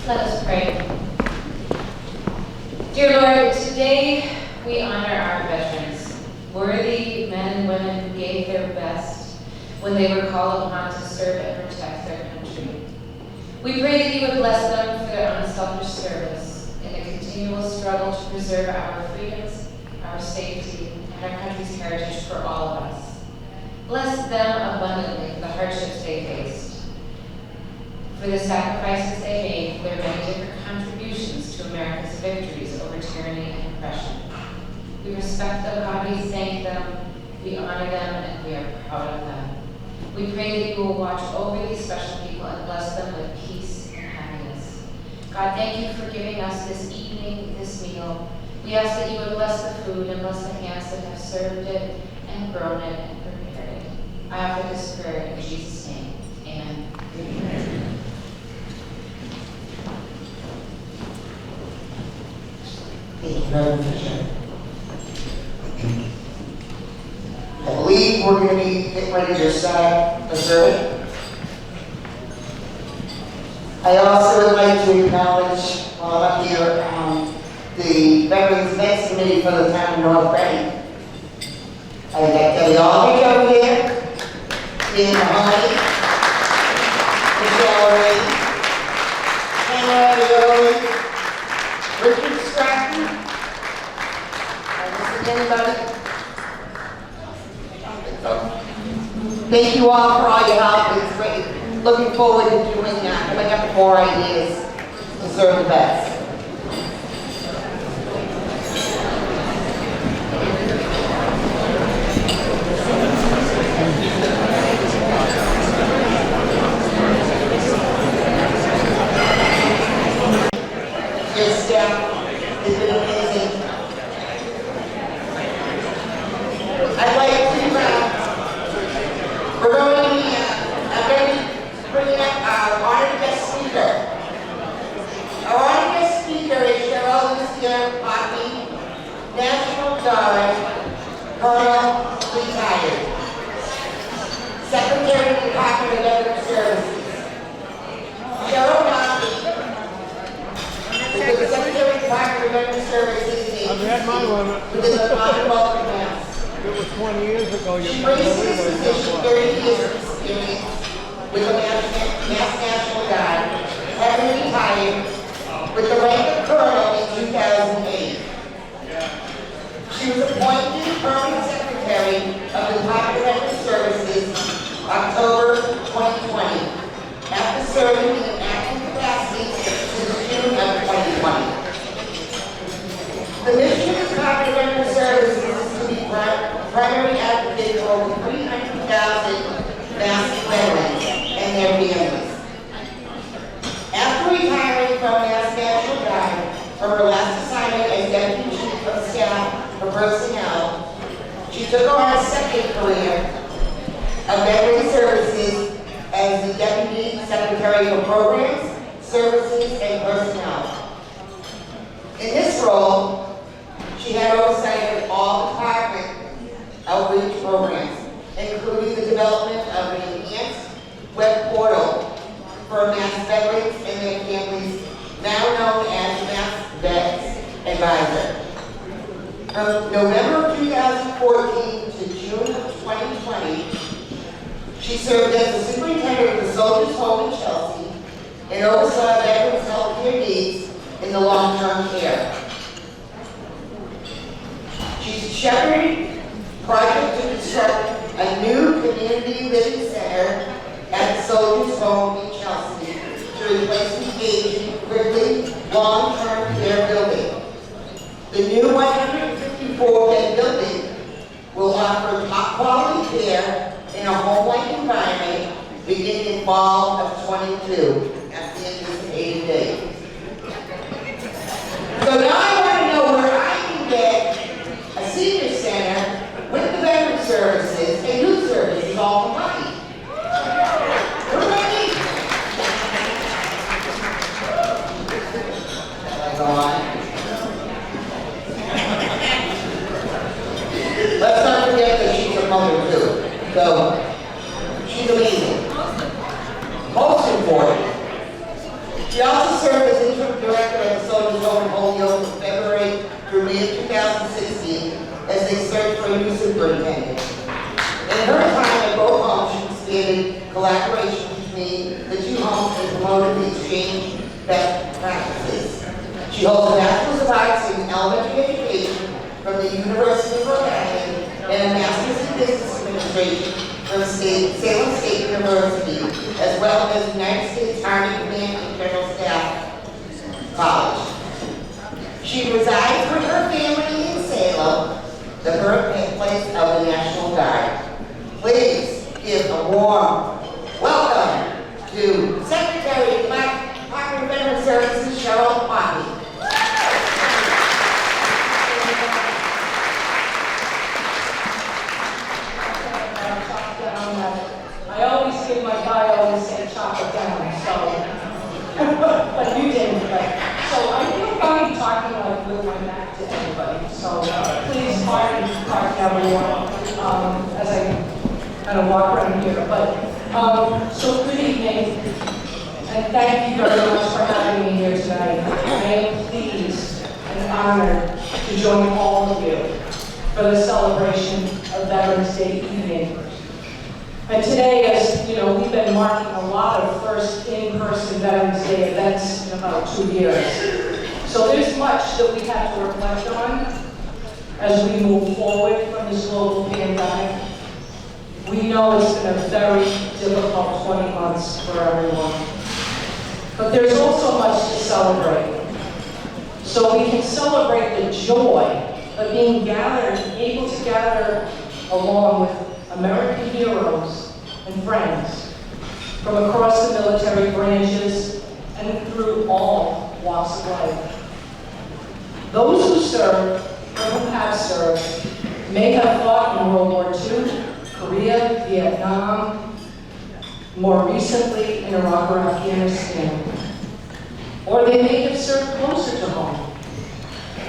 Let us pray. Dear Lord, today we honor our veterans, worthy men and women who gave their best when they were called upon to serve and protect their country. We pray that you would bless them for their unselfish service in a continual struggle to preserve our freedoms, our safety, and our country's heritage for all of us. Bless them abundantly for the hardships they faced, for the sacrifices they made, for their many different contributions to America's victories over tyranny and oppression. We respect them, God, we thank them, we honor them, and we are proud of them. We pray that you will watch over these special people and bless them with peace and happiness. God, thank you for giving us this evening, this meal. We ask that you would bless the food and bless the hands that have served it and grown it and prepared it. I offer this prayer in Jesus' name. Amen. Amen. Thank you, Reverend Fisher. I believe we're going to be getting ready to start the service. I also would like to acknowledge while I'm up here the Veterans Events Committee for the town of North Reading. I got Debbie Aldrich over here, Dan Mahoney, Michelle Ray, Hannah Early, Richard Stratton. Anybody? Thank you all for all your help. It's great. Looking forward to doing that, coming up with more ideas to serve the best. She brings to this position 30 years of experience with the Mass National Guard, having retired with the rank of colonel in 2008. She was appointed permanent secretary of the Department of Veteran Services October 2020, after serving in an active capacity since June of 2020. The mission of the Department of Veteran Services is to be primary advocate for over 300,000 Mass veterans and their families. After retiring from Mass National Guard from her last assignment as Deputy Chief of Staff for Personnel, she took on a second career of Veteran Services as the Deputy Secretary for Programs, Services, and Personnel. In this role, she had oversight of all department outreach programs, including the development of an enhanced web portal for Mass veterans and their families, now known as Mass Vets Advisor. From November 2014 to June of 2020, she served as the superintendent of the Soldiers' Home in Chelsea and oversaw veterans' health care needs in the long-term care. She shepherded project to construct a new community living center at the Soldiers' Home in Chelsea to replace the aging, quickly long-term care building. The new 154-bed building will offer top-quality care in a home-like environment beginning in fall of 22 at the anticipated date. So now I want to know where I can get a senior center with the veteran services and youth services all combined. We're ready. Go on. Let's not forget that she's a mother too. So she's amazing. Most important, she also served as interim director at the Soldiers' Home in Holyoke from February through May of 2016 as they searched for a new superintendent. In her time at both homes, she expanded collaboration between the two homes and promoted the exchange best practices. She holds a Bachelor's of Arts in Elementary Education from the University of Rhode Island and a Master's in Business Administration from Salem State University, as well as the United States Army Command and General Staff College. She resides with her family in Salem, the birthplace of the National Guard. Please give a warm welcome to Secretary of the Department of Veteran Services, Cheryl Poppy. I always give my bio and say chop it down, so, but you didn't. So I feel funny talking like with my back to everybody, so please pardon everyone as I kind of walk around here. But, so good evening, and thank you very much for having me here tonight. I am pleased and honored to join all of you for the celebration of Veterans Day evening. And today, as you know, we've been marking a lot of first in-person Veterans Day events in about 2 years. So there's much that we have to reflect on as we move forward from this global pandemic. We know it's been a very difficult 20 months for everyone. But there's also much to celebrate. So we can celebrate the joy of being gathered, able to gather along with American heroes and friends from across the military branches and through all walks of life. Those who serve or who have served may have fought in World War II, Korea, Vietnam, more recently in Iraq or Afghanistan. Or they may have served closer to home.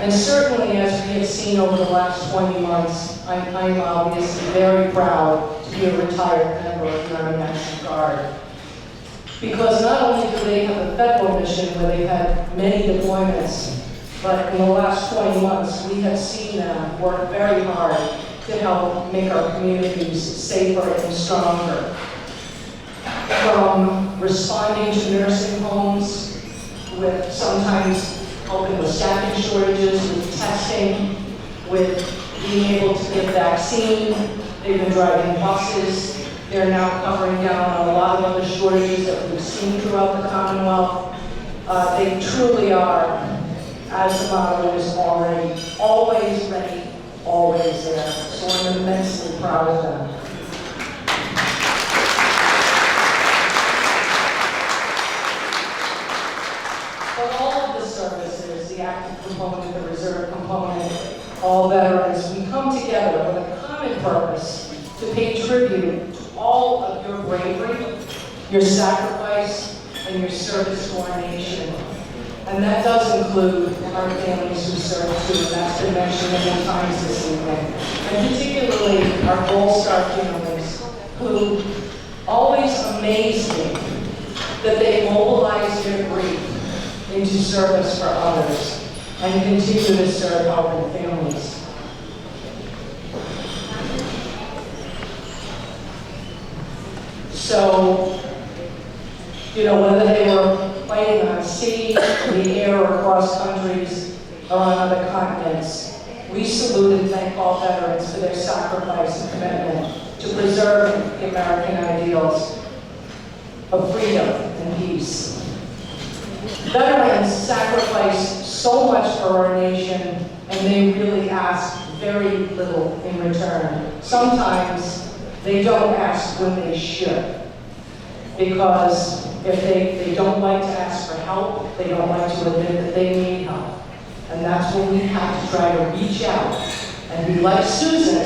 And certainly, as we have seen over the last 20 months, I'm obviously very proud to be a retired member of the Army National Guard. Because not only do they have a federal mission where they've had many deployments, but in the last 20 months, we have seen them work very hard to help make our communities safer and stronger. From responding to nursing homes, with sometimes helping with staffing shortages, with testing, with being able to give vaccine. They've been driving buses. They're now covering down on a lot of other shortages that we've seen throughout the Commonwealth. They truly are, as the motto is already, always ready, always there. So I'm immensely proud of them. But all of the services, the active component, the reserve component, all veterans, we come together with a common purpose to pay tribute to all of your bravery, your sacrifice, and your service to our nation. And that does include our families who serve too, and that's been mentioned many times this evening. And particularly our Gold Star families, who always amaze me that they mobilize their grief into service for others and continue to serve helping families. So, whether they were fighting on sea, in the air, or across countries, or on other continents, we salute and thank all veterans for their sacrifice and commitment to preserve the American ideals of freedom and peace. Veterans sacrifice so much for our nation, and they really ask very little in return. Sometimes they don't ask when they should, because if they don't like to ask for help, they don't like to admit that they need help. And that's when we have to try to reach out and be like Susan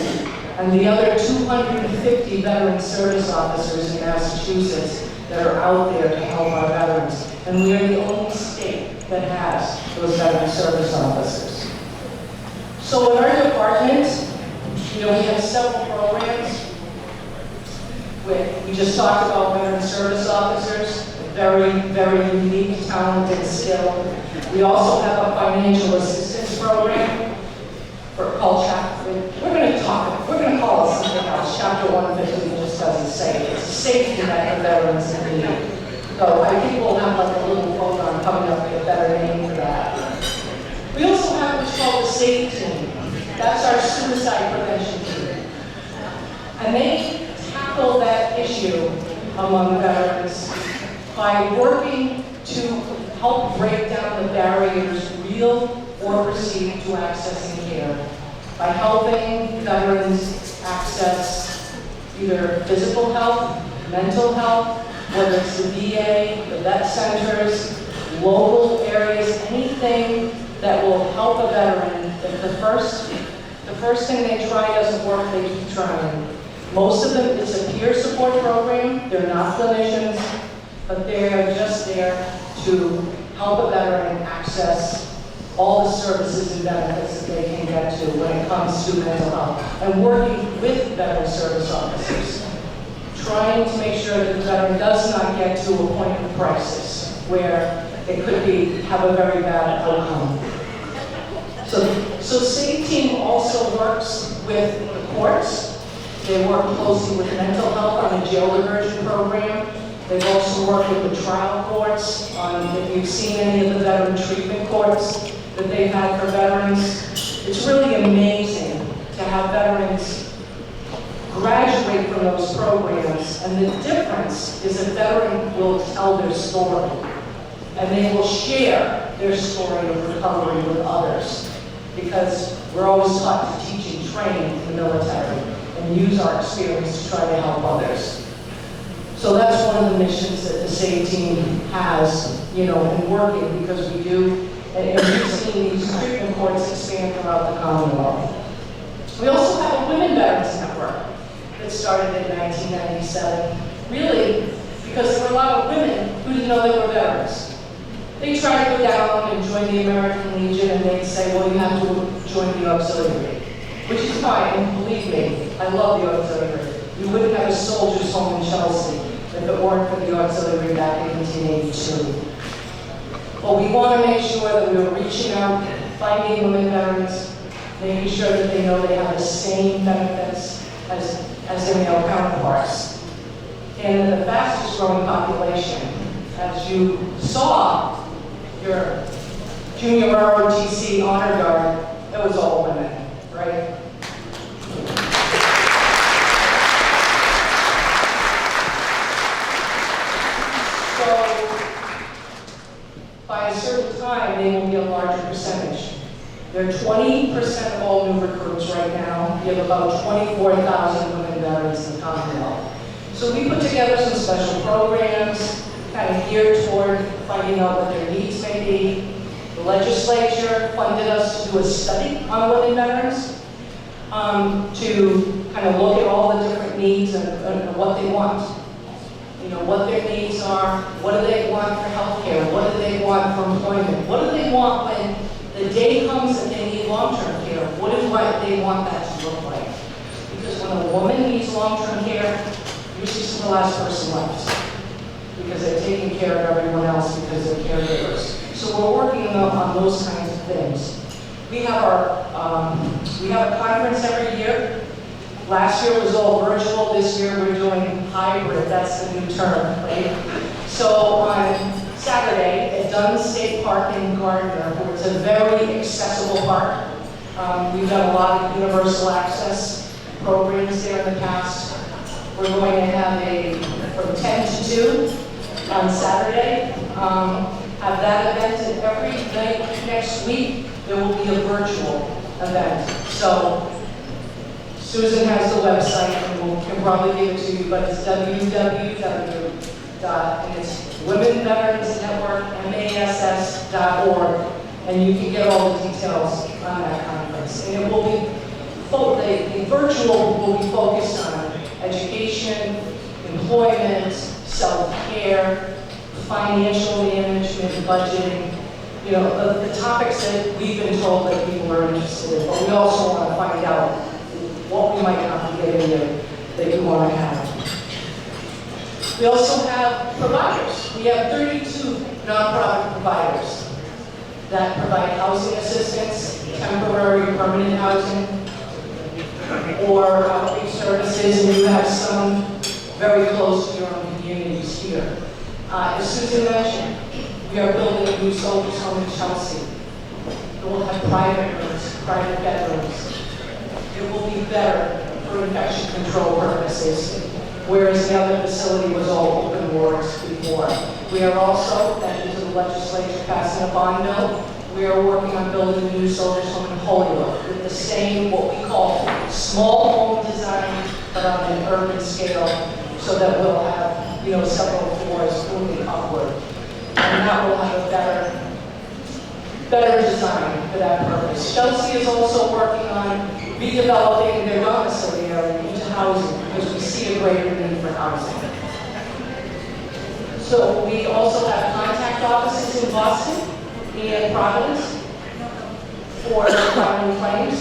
and the other 250 veteran service officers in Massachusetts that are out there to help our veterans. And we are the only state that has those veteran service officers. So in our department, we have several programs. We just talked about veteran service officers, very, very unique, talented, skilled. We also have a financial assistance program called Chapter. We're going to call it something else. Chapter 150 just doesn't say it. It's a safety net for veterans in need. So I think we'll have like a little program coming up with a better name for that. We also have what's called the SAFE team. That's our suicide prevention team. And they tackle that issue among veterans by working to help break down the barriers, real or perceived, to accessing care. By helping veterans access either physical health, mental health, whether it's the VA, the vet centers, local areas, anything that will help a veteran. If the first thing they try doesn't work, they keep trying. Most of them, it's a peer support program. They're not clinicians, but they're just there to help a veteran access all the services and benefits that they can get to when it comes to mental health. And working with veteran service officers, trying to make sure that the veteran does not get to a point of crisis where it could have a very bad outcome. So SAFE team also works with the courts. They work closely with mental health on the jail diversion program. They've also worked with the trial courts on, if you've seen any of the veteran treatment courts that they've had for veterans. It's really amazing to have veterans graduate from those programs, and the difference is a veteran will tell their story, and they will share their story of recovery with others, because we're always taught to teach and train in the military and use our experience to try to help others. So that's one of the missions that the SAFE team has, in working, because we do, and we've seen these treatment courts expand throughout the Commonwealth. We also have a Women Veterans Network that started in 1997, really because there were a lot of women who didn't know they were veterans. They tried to go down and join the American Legion, and they'd say, well, you have to join the auxiliary, which is fine, and believe me, I love the auxiliary. You wouldn't have a soldiers' home in Chelsea if it weren't for the auxiliary back in 1882. But we want to make sure that we're reaching out, finding women veterans, making sure that they know they have the same benefits as their male counterparts. And the fastest growing population, as you saw, your junior ROTC honor guard, it was all women, right? So, by a certain time, they will be a larger percentage. They're 20% of all new recruits right now. We have about 24,000 women veterans in the Commonwealth. So we put together some special programs, kind of geared toward finding out what their needs may be. The legislature funded us to do a study on women veterans to kind of look at all the different needs and what they want. You know, what their needs are, what do they want for healthcare, what do they want for employment, what do they want when the day comes that they need long-term care, what do they want that to look like? Because when a woman needs long-term care, usually she's the last person left, because they're taking care of everyone else because they're caregivers. So we're working on those kinds of things. We have a conference every year. Last year was all virtual. This year we're doing hybrid. That's the new term, right? So on Saturday at Dunn State Park in Gardner, where it's a very accessible park. We've done a lot of universal access programs there in the past. We're going to have from 10 to 2 on Saturday. Have that event, and every night next week there will be a virtual event. So Susan has the website, and we can probably give it to you, but it's womenveteransnetwork.org, and you can get all the details on that conference. And it will be, the virtual will be focused on education, employment, self-care, financial management, budgeting, you know, the topics that we've been told that people are interested in, but we also want to find out what we might not be getting that you want to have. We also have providers. We have 32 nonprofit providers that provide housing assistance, temporary, permanent housing, or outreach services, and you have some very close to your own communities here. As Susan mentioned, we are building a new soldiers' home in Chelsea. It will have private rooms, private bedrooms. It will be better for infection control purposes, whereas the other facility was all open wards before. We are also, thank you to the legislature passing a bond bill, we are working on building a new soldiers' home in Holyoke with the same, what we call small home design, but on an urban scale, so that we'll have, you know, several floors moving upward. And that will have a better design for that purpose. Chelsea is also working on redeveloping their domiciliary area into housing, because we see a greater need for housing. So we also have contact offices in Boston and Providence for filing claims.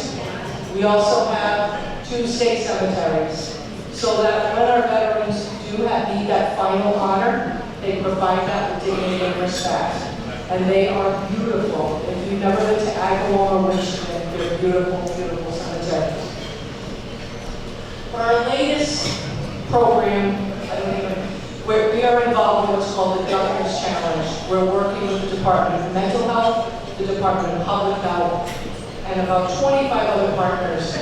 We also have 2 state cemeteries, so that when our veterans do need that final honor, they provide that with dignity and respect. And they are beautiful. If you've never been to Agawam or Wichita, they're beautiful, beautiful cemeteries. For our latest program, we are involved in what's called the Doctor's Challenge. We're working with the Department of Mental Health, the Department of Public Health, and about 25 other partners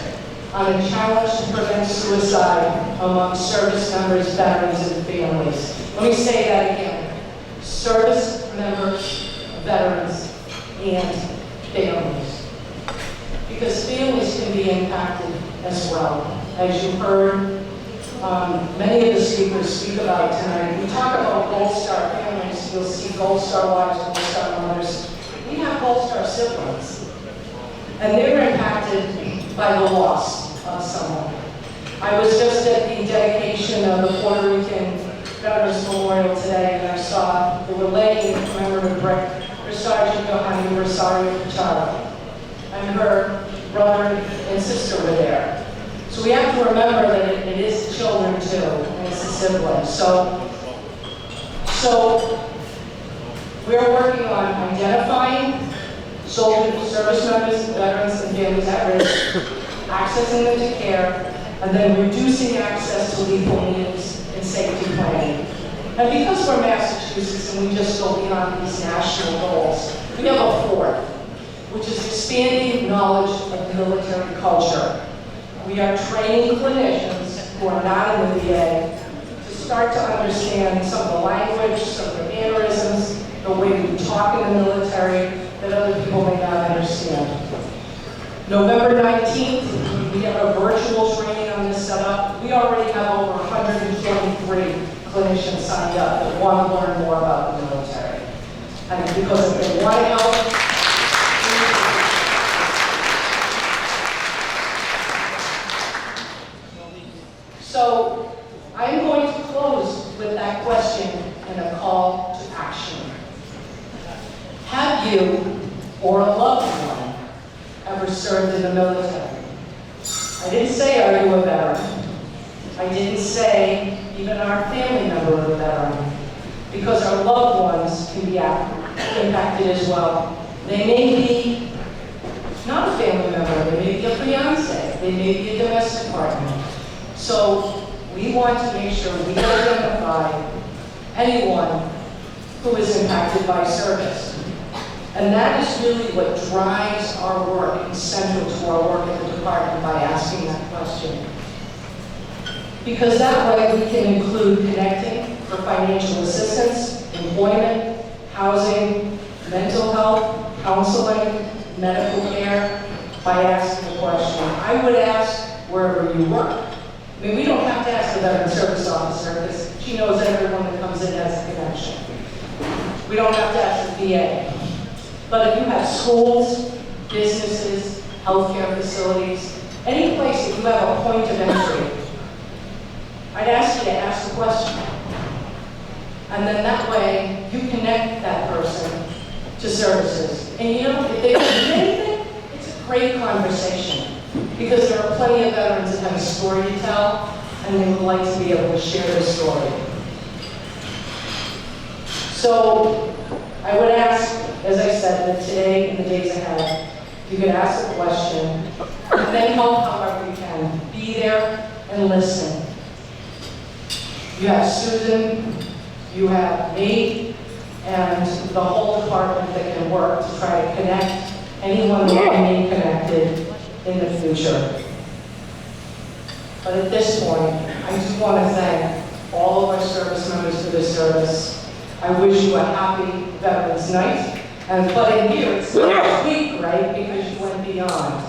on a challenge to prevent suicide among service members, veterans, and families. Let me say that again. Service members, veterans, and families. Because families can be impacted as well. As you heard, many of the speakers speak about tonight. We talk about Gold Star families. You'll see Gold Star wives, Gold Star mothers. We have Gold Star siblings. And they're impacted by the loss of someone. I was just at the dedication of the Puerto Rican Veterans Memorial today, and I saw they were laying in commemorative brick for Sergeant Yohani Rosario Pacharo. And her brother and sister were there. So we have to remember that it is children too, and it's a sibling. So we're working on identifying, soldiers, service members, veterans, and families at risk, accessing them to care, and then reducing access to lethal means and safety planning. And because we're Massachusetts and we just go beyond these national goals, we have a fourth, which is expanding knowledge of military culture. We are training clinicians who are not in the VA to start to understand some of the language, some of the mannerisms, the way we talk in the military that other people may not understand. November 19th, we have a virtual training on this setup. We already have over 123 clinicians signed up that want to learn more about the military. And because if they want to help, so I'm going to close with that question and a call to action. Have you or a loved one ever served in the military? I didn't say, are you a veteran? I didn't say, even our family member of a veteran, because our loved ones can be impacted as well. They may be not a family member, they may be a fiance, they may be a domestic partner. So we want to make sure we identify anyone who is impacted by service. And that is really what drives our work and central to our work at the department by asking that question. Because that way we can include connecting for financial assistance, employment, housing, mental health, counseling, medical care, by asking the question. I would ask wherever you work. I mean, we don't have to ask the veteran service officer because she knows everyone that comes in has a connection. We don't have to ask the VA. But if you have schools, businesses, healthcare facilities, any place that you have a point of entry, I'd ask you to ask the question. And then that way, you connect that person to services. And you know, if they don't do anything, it's a great conversation. Because there are plenty of veterans that have a story to tell, and they would like to be able to share their story. So, I would ask, as I said, that today and the days ahead, you could ask a question, and then help however you can. Be there and listen. You have Susan, you have me, and the whole department that can work to try to connect anyone that can be connected in the future. But at this point, I do want to thank all of our service members for their service. I wish you a happy Veterans Night. But in here, it's next week, right? Because you went beyond.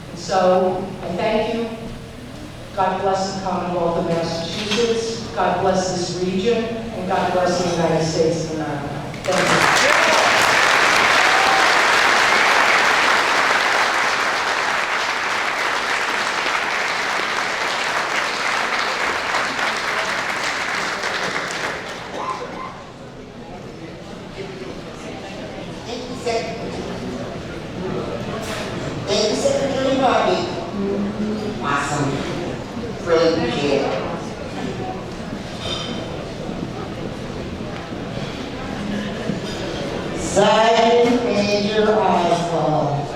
And so, I thank you. God bless the Commonwealth of Massachusetts. God bless this region. And God bless the United States of America. Thank you. Thank you, Secretary Bobby. Awesome. Really appreciate it. Sergeant Major Oswald.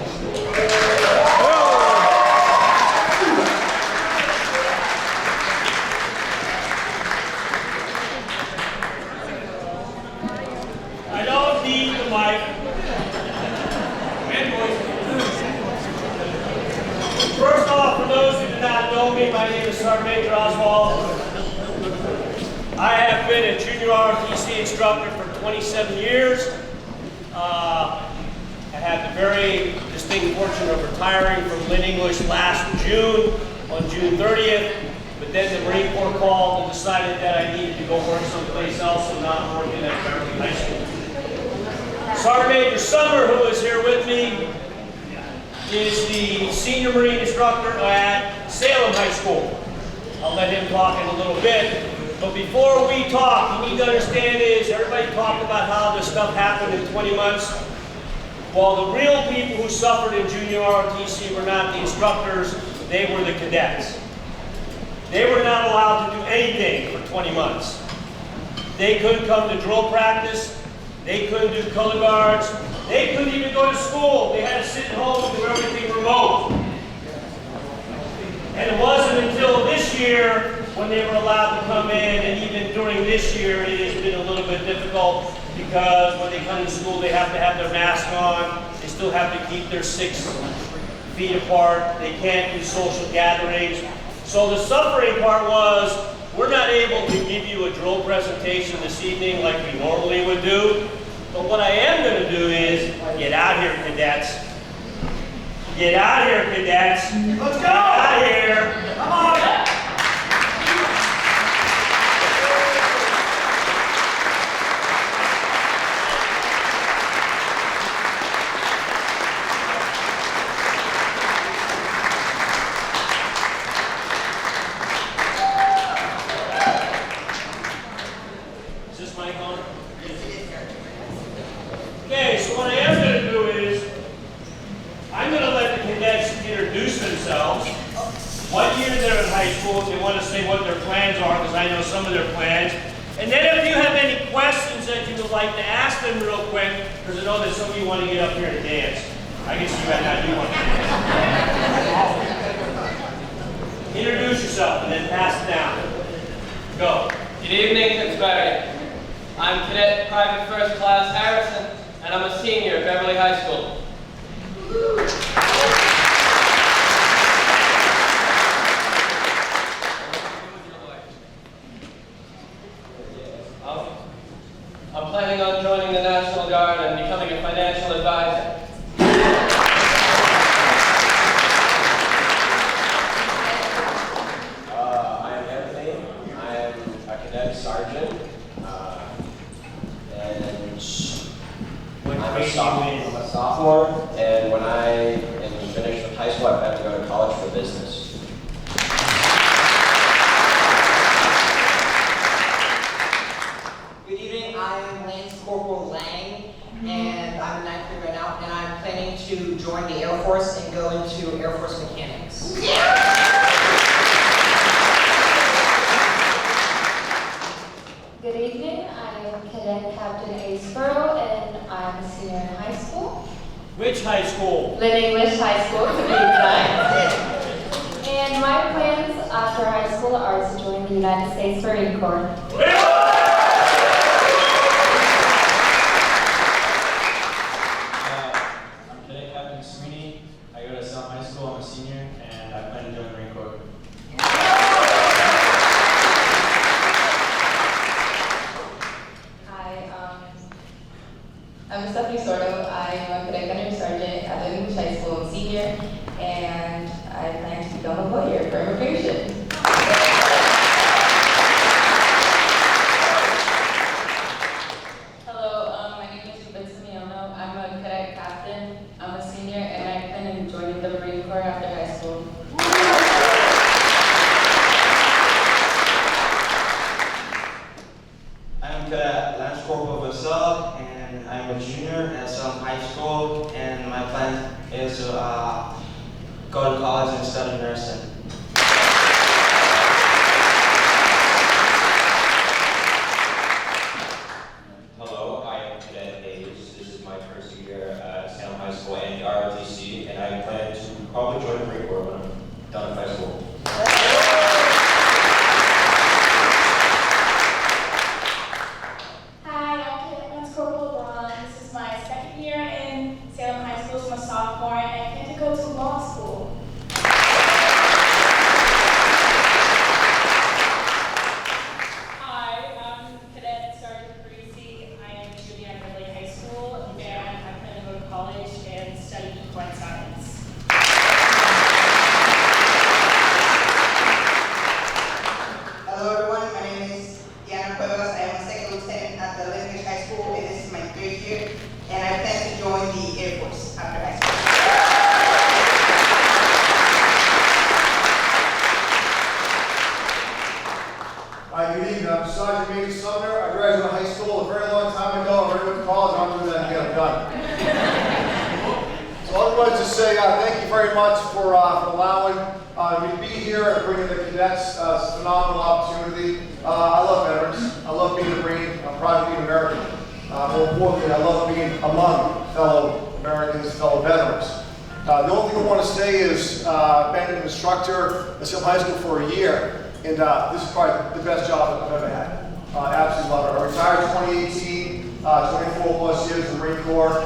I don't need the mic. First off, for those who do not know me, my name is Sergeant Major Oswald. I have been a junior ROTC instructor for 27 years. I had the very distinct fortune of retiring from Lynn English last June, on June 30th, but then the Marine Corps called and decided that I needed to go work someplace else and not working at Beverly High School. Sergeant Major Summer, who is here with me, is the senior Marine instructor at Salem High School. I'll let him talk in a little bit. But before we talk, you need to understand is, everybody talked about how this stuff happened in 20 months. While the real people who suffered in junior ROTC were not the instructors, they were the cadets. They were not allowed to do anything for 20 months. They couldn't come to drill practice. They couldn't do color guards. They couldn't even go to school. They had to sit at home and do everything remote. And it wasn't until this year when they were allowed to come in, and even during this year, it has been a little bit difficult because when they come to school, they have to have their mask on. They still have to keep their 6 feet apart. They can't do social gatherings. So the suffering part was, we're not able to give you a drill presentation this evening like we normally would do. But what I am going to do is, get out here, cadets. Get out here, cadets. Let's go! Get out here. Come on. Is this mic on? Okay, so what I am going to do is, I'm going to let the cadets introduce themselves, what year they're in high school, if they want to say what their plans are, because I know some of their plans. And then if you have any questions that you would like to ask them real quick, because I know that some of you want to get up here and dance. I guess you guys do want to dance. Introduce yourself and then pass it down. Go. Good evening, Tewksbury. I'm Cadet Private First Class Harrison, and I'm a senior at Beverly High School. I'm planning on joining the National Guard and becoming a financial advisor. I am Anthony. I am a cadet sergeant. I'm a sophomore, and when I am finished with high school, I plan to go to college for business. Good evening, I am Lance Corporal Lang, and I'm a 9th grader now, and I'm planning to join the Air Force and go into Air Force mechanics. Good evening, I'm Cadet Captain Aceboro, and I'm a senior in high school. Which high school? Lynn English High School, to be exact. And my plans after high school are to join the United States Marine Corps. I'm Cadet Captain Sweeney. I go to South High School, I'm a senior, and I plan to join the Marine Corps. I'm Stephanie Sordo. I'm a Cadet Gunnery Sergeant at the English High School. I'm a senior, and I plan to become a lawyer for immigration. Hello, my name is Doucette. I'm a cadet captain. I'm a senior, and I plan on joining the Marine Corps after high school. I'm Cadet Lance Corporal Vasel, and I'm a junior at South High School, and my plan is to go to college and study nursing. Hello, I am Cadet Hayes. This is my first year at Salem High School and the ROTC, and I plan to probably join the Marine Corps when I'm done with high school. Hi, I'm Cadet Lance Corporal Braun. This is my second year in Salem High School. I'm a sophomore, and I plan to go to law school. Hi, I'm Cadet Sergeant Parisi. I am a junior at Beverly High School, and I plan to go to college and study equine science. Hello everyone, my name is Diana Cuevas. I am a second lieutenant at the Lynn English High School, and this is my 3rd year, and I plan to join the Air Force after high school. Hi, good evening. I'm Sergeant Major Sumner. I graduated high school a very long time ago. I went to college. I'm doing that again. I'm done. So I wanted to say thank you very much for allowing me to be here and bringing the cadets. It's a phenomenal opportunity. I love veterans. I love being a Marine. I'm proud to be an American. more importantly, I love being among fellow Americans, fellow veterans. The only thing I want to say is been an instructor at Salem High School for a year, and this is probably the best job I've ever had. Absolutely love it. I retired in 2018, 24 plus years in the Marine Corps.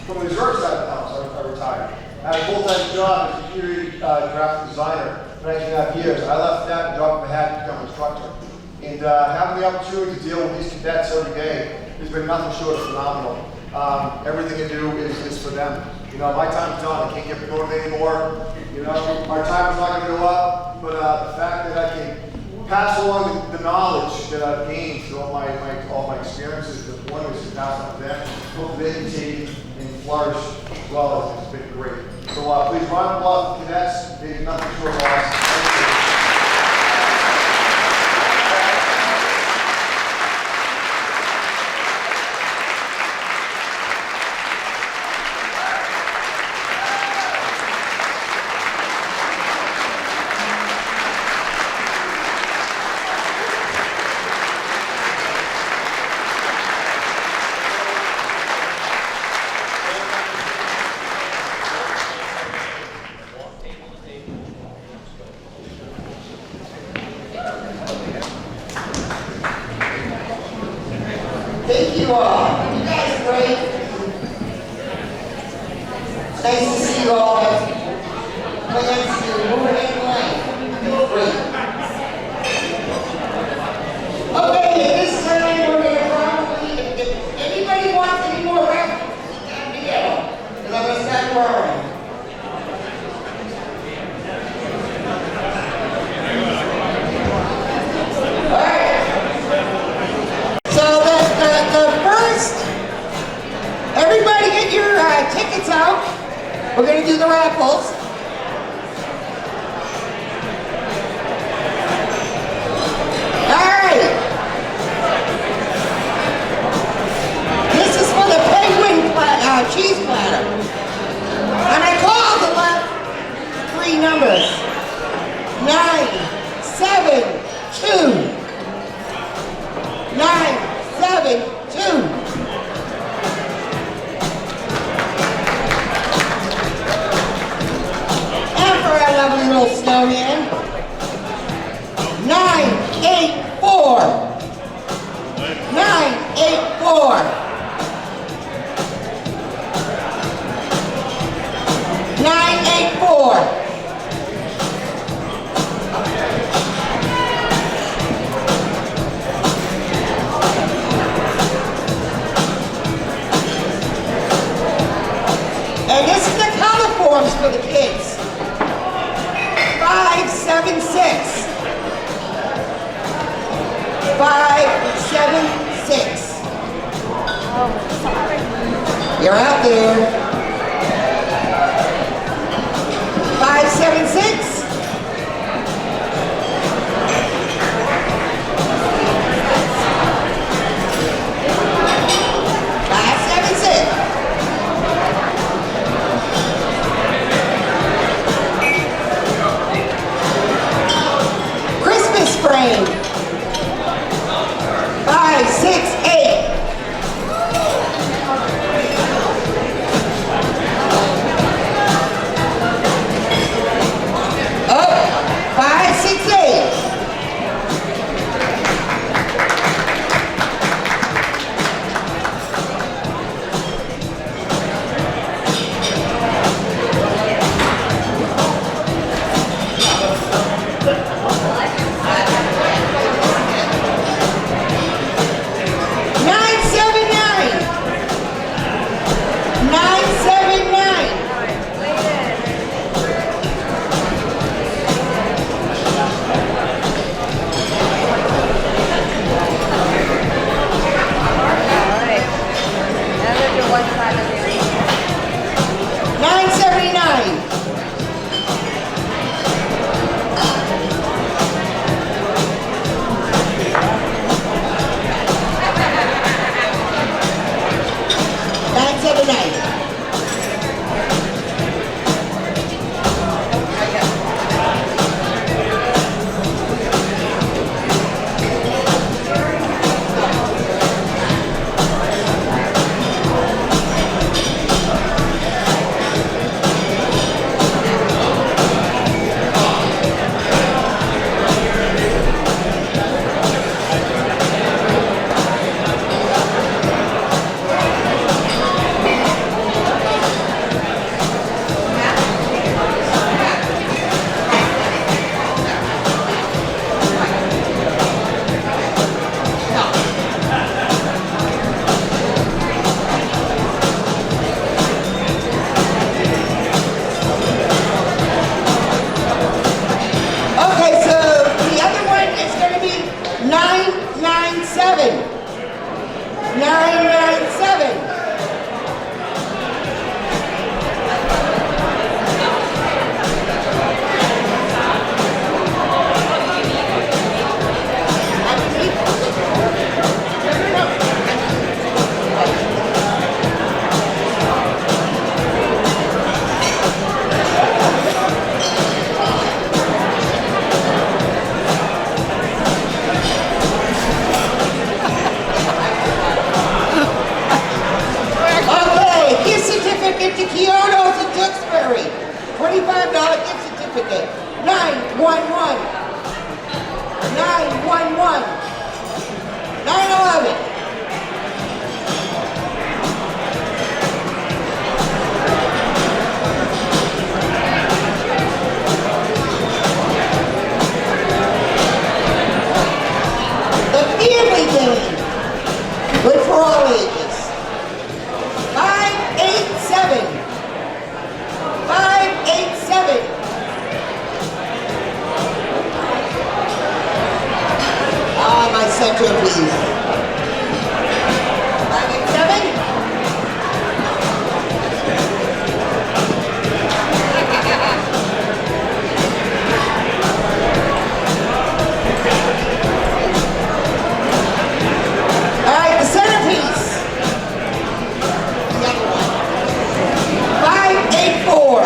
From the reserve side of the house, I retired. I had a full-time job as a computer graphic designer for 19.5 years. I left that and dropped my hat to become an instructor. And having the opportunity to deal with these cadets every day has been nothing short of phenomenal. Everything I do is for them. You know, my time's done. I can't get promoted anymore. You know, my time is not going to go up, but the fact that I can pass along the knowledge that I've gained through all my experiences, the one is to pass on to them, hope they can take and flourish as well has been great. So please round of applause for the cadets. They did nothing short of awesome. Thank you. Thank you all. You guys are great. It's nice to see you all have plans to move in life. Feel free. Okay, at this time we're going to probably, if anybody wants any more Raffles, it's time to get them. Because I'm going to start borrowing. Everybody get your tickets out. We're going to do the raffles. All right. This is for the penguin cheese platter. And I called the left 3 numbers. 9, 7, 2. 9, 7, 2. Our lovely little snowman. 984. 984. 984. And this is the color forms for the kids. 576. 576. Oh, sorry. You're out there. 576. 576. Frame. 568. Up. 568. 997. Okay, gift certificate to Kyoto's in Tewksbury. $25 gift certificate. 911. 911. 911. The family game. Good for all ages. 587. 587. Ah, my center, please. 587. All right, the centerpiece. The other one. 584.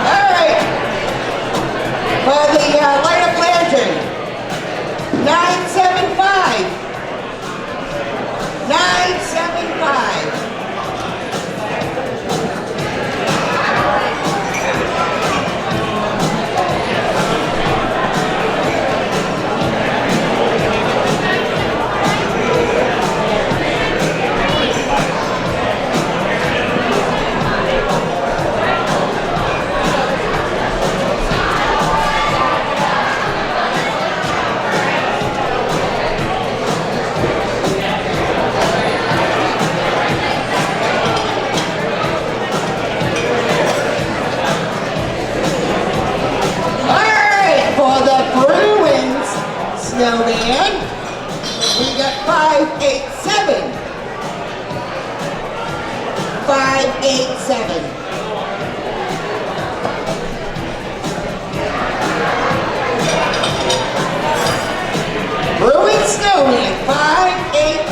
All right. For the light up lantern. 975. 975. Snowman. We got 587. 587. Ruined Snowman, 587.